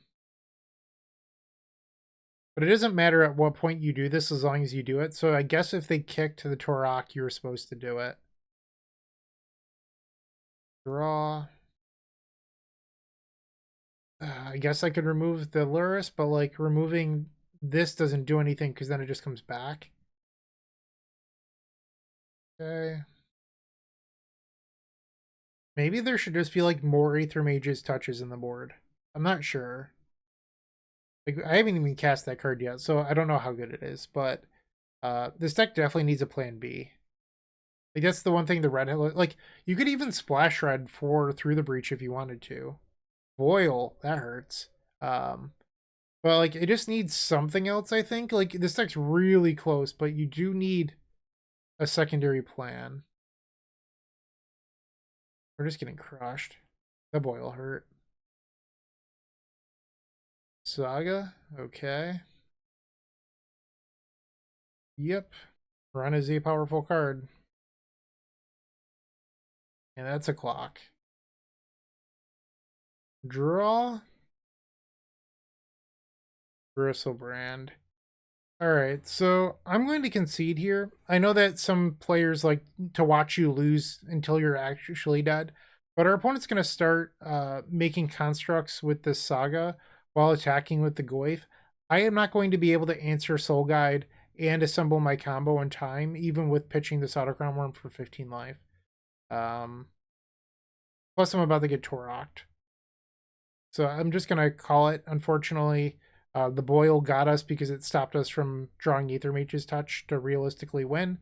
But it doesn't matter at what point you do this as long as you do it. So I guess if they kick to the Torok, you were supposed to do it. Draw. I guess I could remove the Luris, but like removing this doesn't do anything because then it just comes back. Okay. Maybe there should just be like more Aether Mage's touches in the board. I'm not sure. Like I haven't even cast that card yet, so I don't know how good it is, but this deck definitely needs a plan B. Like that's the one thing the red, like you could even splash red for Through the Breach if you wanted to. Boil, that hurts. But like it just needs something else, I think. Like this deck's really close, but you do need a secondary plan. We're just getting crushed. The boil hurt. Saga, okay. Yep. Run is a powerful card. And that's a clock. Draw. GriselBrand. Alright, so I'm going to concede here. I know that some players like to watch you lose until you're actually dead, but our opponent's going to start making constructs with this Saga while attacking with the Goyf. I am not going to be able to answer Soul Guide and assemble my combo in time, even with pitching this Autochthon Wurm for 15 life. Plus, I'm about to get Toroked. So I'm just going to call it, unfortunately. The boil got us because it stopped us from drawing Aether Mage's Touch to realistically win.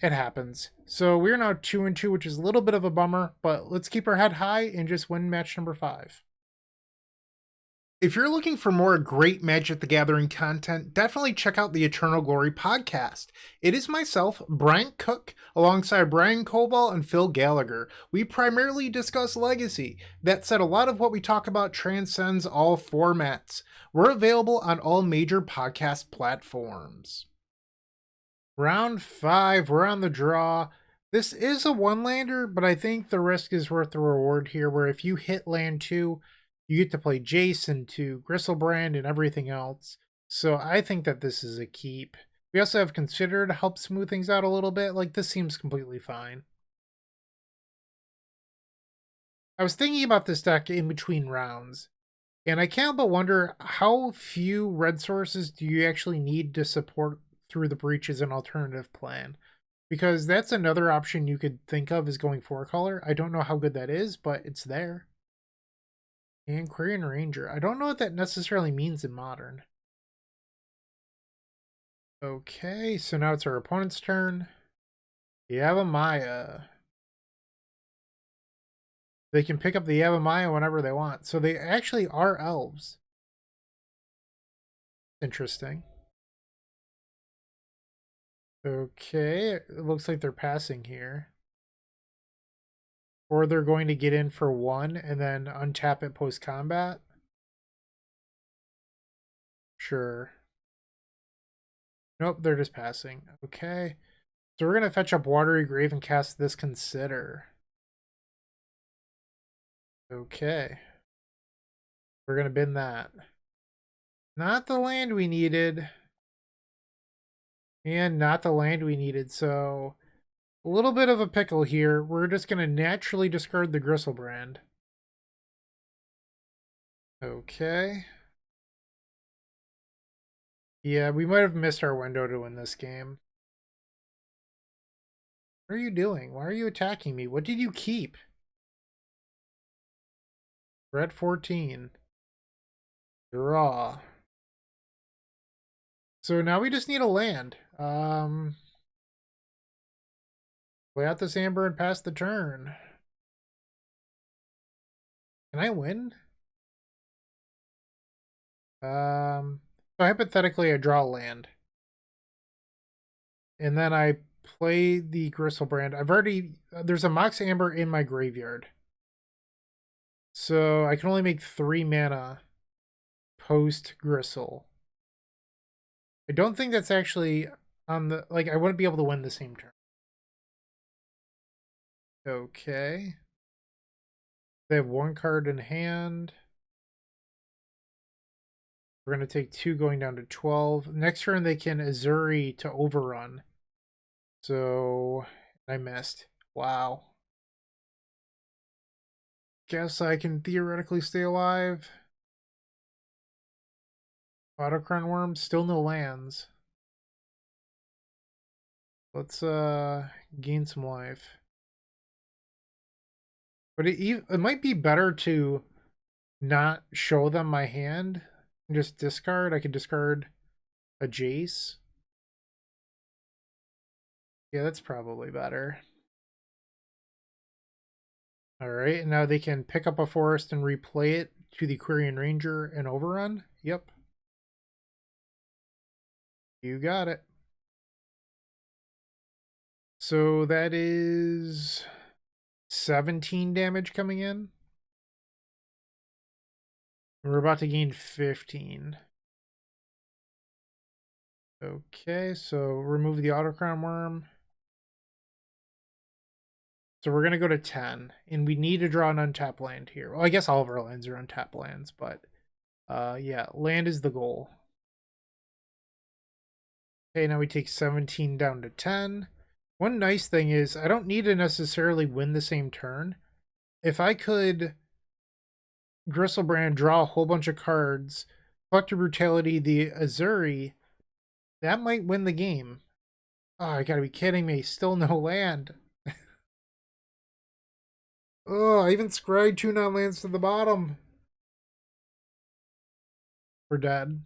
It happens. So we're now 2-2, which is a little bit of a bummer, but let's keep our head high and just win match number 5. If you're looking for more great Magic the Gathering content, definitely check out the Eternal Glory podcast. It is myself, Bryant Cook, alongside Brian Koval and Phil Gallagher. We primarily discuss Legacy. That said, a lot of what we talk about transcends all formats. We're available on all major podcast platforms. Round 5, we're on the draw. This is a one-lander, but I think the risk is worth the reward here, where if you hit land 2, you get to play Jace into Griselbrand and everything else. So I think that this is a keep. We also have Consider to help smooth things out a little bit. Like, this seems completely fine. I was thinking about this deck in between rounds, and I can't but wonder how few red sources do you actually need to support Through the Breach as an alternative plan? Because that's another option you could think of, is going 4-color. I don't know how good that is, but it's there. And Quarian Ranger. I don't know what that necessarily means in Modern. Okay, so now it's our opponent's turn. Yavimaya. They can pick up the Yavimaya whenever they want. So they actually are elves. Interesting. Okay, it looks like they're passing here. Or they're going to get in for 1 and then untap it post-combat. Sure. Nope, they're just passing. Okay. So we're going to fetch up Watery Grave and cast this Consider. Okay. We're going to bin that. Not the land we needed. And not the land we needed, so a little bit of a pickle here. We're just going to naturally discard the Griselbrand. Okay. Yeah, we might have missed our window to win this game. What are you doing? Why are you attacking me? What did you keep? We're at 14. Draw. So now we just need a land. Play out this Amber and pass the turn. Can I win? So hypothetically I draw a land. And then I play the Griselbrand. I've already... there's a Mox Amber in my graveyard. So I can only make 3 mana post Grisel. I don't think that's actually on the... like, I wouldn't be able to win the same turn. Okay. They have 1 card in hand. We're going to take 2 going down to 12. Next turn they can Azuri to overrun. So I missed. Wow. Guess I can theoretically stay alive. Autochthon Wurm, still no lands. Let's gain some life. But it might be better to not show them my hand and just discard. I could discard a Jace. Yeah, that's probably better. Alright, and now they can pick up a forest and replay it to the Quirion Ranger and overrun. Yep. You got it. So that is 17 damage coming in. We're about to gain 15. Okay, so remove the Autochthon Wurm. So we're going to go to 10, and we need to draw an untapped land here. Well, I guess all of our lands are untapped lands, but yeah, land is the goal. Okay, now we take 17 down to 10. One nice thing is I don't need to necessarily win the same turn. If I could Griselbrand, draw a whole bunch of cards, collect a Brutality, the Azuri, that might win the game. Oh, I gotta be kidding me. Still no land. Oh, I even scryed 2 non-lands to the bottom. We're dead.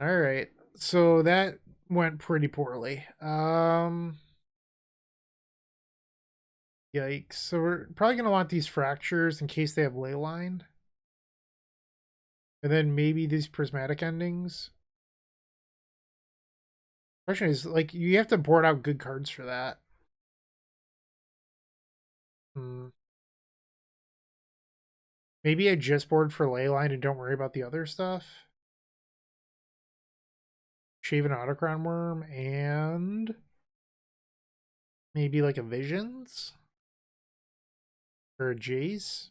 Alright, so that went pretty poorly. Yikes. So we're probably going to want these fractures in case they have leyline. And then maybe these prismatic endings. Question is, like, you have to board out good cards for that. Maybe I just board for leyline and don't worry about the other stuff. Shave an Autochthon Wurm and maybe like a Visions or a Jace.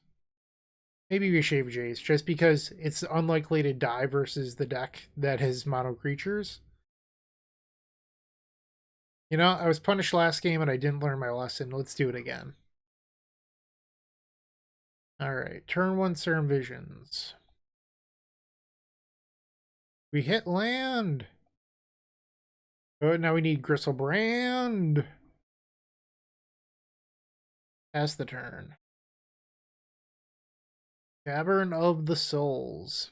Maybe we shave Jace just because it's unlikely to die versus the deck that has mono creatures. You know, I was punished last game and I didn't learn my lesson. Let's do it again. Alright, turn 1 Serum Visions. We hit land! Oh, now we need Griselbrand! Pass the turn. Cavern of the Souls.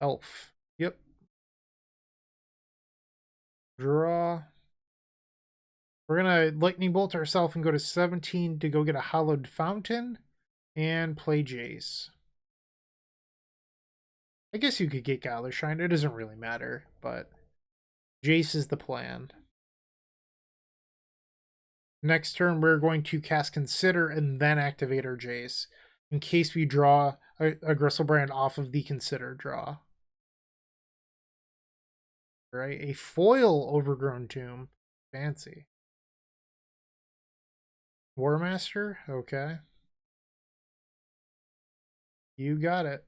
Elf. Yep. Draw. We're gonna Lightning Bolt ourselves and go to 17 to go get a Hallowed Fountain and play Jace. I guess you could get Shine. It doesn't really matter, but Jace is the plan. Next turn, we're going to cast Consider and then activate our Jace in case we draw a Griselbrand off of the Consider draw. Right? A foil Overgrown Tomb. Fancy. War Master? Okay. You got it.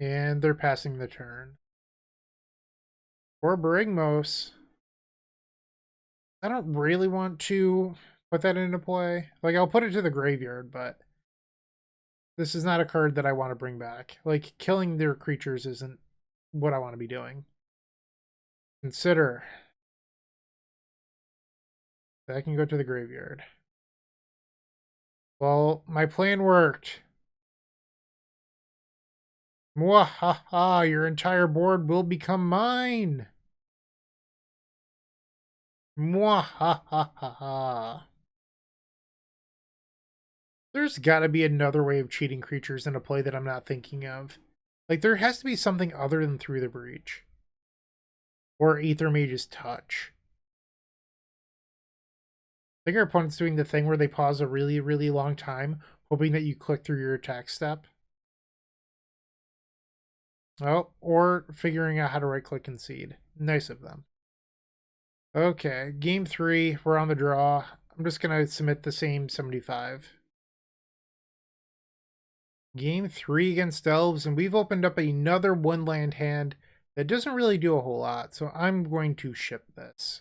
And they're passing the turn. Or Barigmos. I don't really want to put that into play. Like, I'll put it to the graveyard, but this is not a card that I want to bring back. Like, killing their creatures isn't what I want to be doing. Consider. That can go to the graveyard. Well, my plan worked. Mwahaha, your entire board will become mine. Mwahaha. There's gotta be another way of cheating creatures in a play that I'm not thinking of. Like, there has to be something other than Through the Breach. Or Aether Mage's Touch. I think our opponent's doing the thing where they pause a really, really long time, hoping that you click through your attack step. Oh, or figuring out how to right-click Concede. Nice of them. Okay, game 3, we're on the draw. I'm just going to submit the same 75. Game 3 against Elves, and we've opened up another one-land hand that doesn't really do a whole lot, so I'm going to ship this.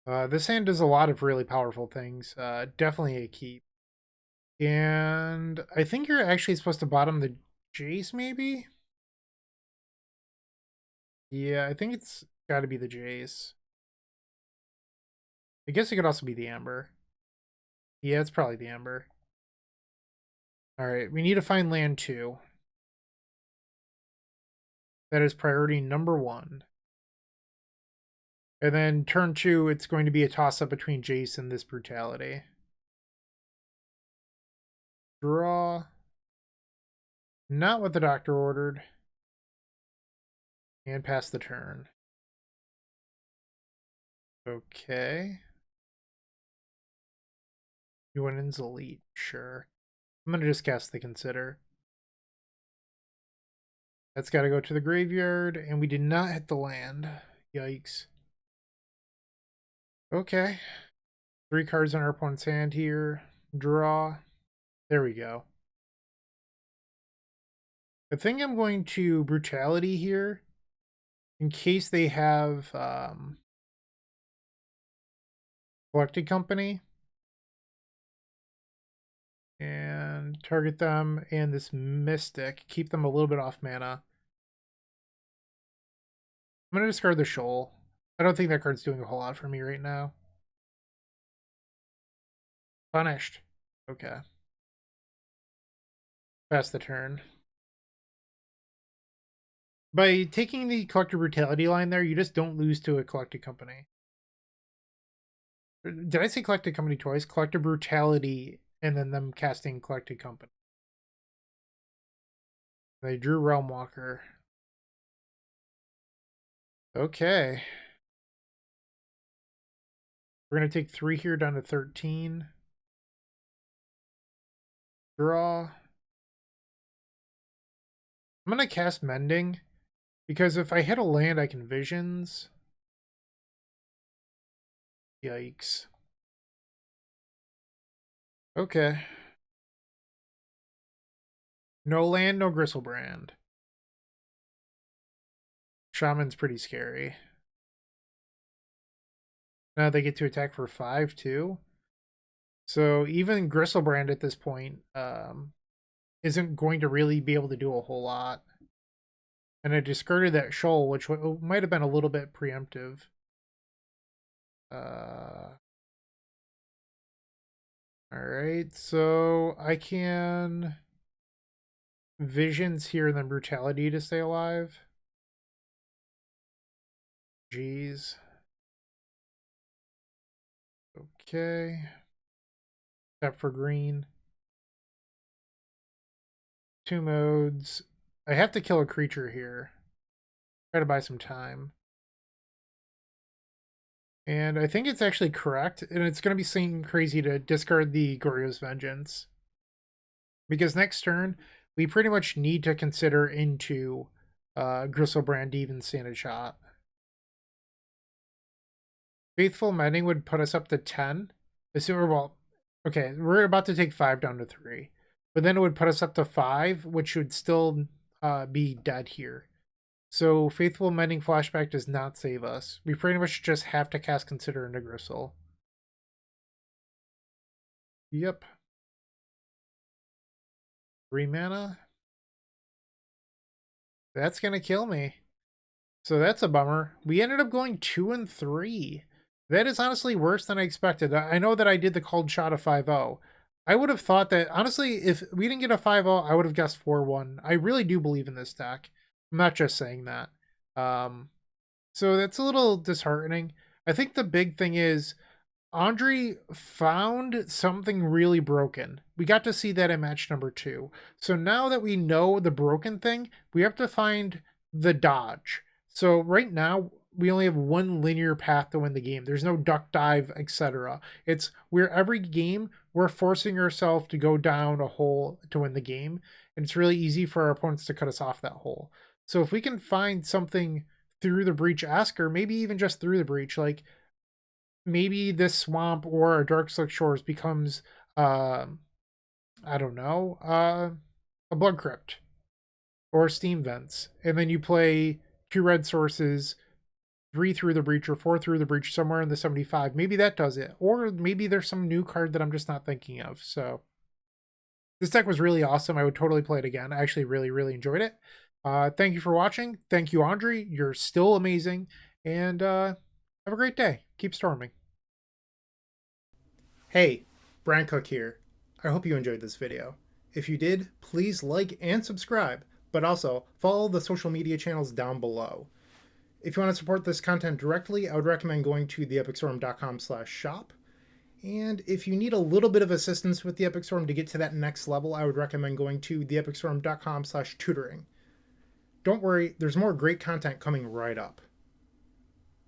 This hand does a lot of really powerful things. Definitely a keep. And I think you're actually supposed to bottom the Jace, maybe? Yeah, I think it's got to be the Jace. I guess it could also be the Amber. Yeah, it's probably the Amber. Alright, we need to find land 2. That is priority number 1. And then turn 2, it's going to be a toss-up between Jace and this Brutality. Draw. Not what the doctor ordered. And pass the turn. Okay. You went in Elite, sure. I'm going to just cast the Consider. That's got to go to the graveyard, and we did not hit the land. Yikes. Okay. 3 cards on our opponent's hand here. Draw. There we go. I think I'm going to Brutality here in case they have Collected Company. And target them and this Mystic. Keep them a little bit off mana. I'm going to discard the Shoal. I don't think that card's doing a whole lot for me right now. Punished. Okay. Pass the turn. By taking the Collector Brutality line there, you just don't lose to a Collected Company. Did I say Collected Company twice? Collector Brutality, and then them casting Collected Company. They drew Realm Walker. Okay. We're going to take 3 here down to 13. Draw. I'm going to cast Mending, because if I hit a land, I can Visions. Yikes. Okay. No land, no Griselbrand. Shaman's pretty scary. Now they get to attack for 5 too. So even Griselbrand at this point isn't going to really be able to do a whole lot. And I discarded that Shoal, which might have been a little bit preemptive. Alright, so I can Visions here and then Brutality to stay alive. Jeez. Okay. Tap for green. 2 modes. I have to kill a creature here. Try to buy some time. And I think it's actually correct, and it's going to be seem crazy to discard the Goryo's Vengeance. Because next turn, we pretty much need to consider into GriselBrand even stand a shot. Faithful Mending would put us up to 10. Well, okay, we're about to take 5 down to 3. But then it would put us up to 5, which would still be dead here. So Faithful Mending Flashback does not save us. We pretty much just have to cast Consider into Grisel. Yep. 3 mana. That's going to kill me. So that's a bummer. We ended up going 2 and 3. That is honestly worse than I expected. I know that I did the called shot of 5-0. I would have thought that, honestly, if we didn't get a 5-0, I would have guessed 4-1. I really do believe in this deck. I'm not just saying that. So that's a little disheartening. I think the big thing is Andre found something really broken. We got to see that in match number 2. So now that we know the broken thing, we have to find the dodge. So right now, we only have one linear path to win the game. There's no duck dive, etc. It's where every game we're forcing ourselves to go down a hole to win the game. And it's really easy for our opponents to cut us off that hole. So if we can find something through the breach Asker, maybe even just through the breach, like maybe this swamp or a Dark Slick Shores becomes, I don't know, a Blood Crypt or Steam Vents. And then you play 2 red sources, 3 through the breach or 4 through the breach somewhere in the 75. Maybe that does it. Or maybe there's some new card that I'm just not thinking of. So this deck was really awesome. I would totally play it again. I actually really, really enjoyed it. Thank you for watching. Thank you, Andre. You're still amazing. And have a great day. Keep storming. Hey, Bryant Cook here. I hope you enjoyed this video. If you did, please like and subscribe, but also follow the social media channels down below. If you want to support this content directly, I would recommend going to theepicstorm.com/shop. And if you need a little bit of assistance with the Epic Storm to get to that next level, I would recommend going to theepicstorm.com/tutoring. Don't worry, there's more great content coming right up.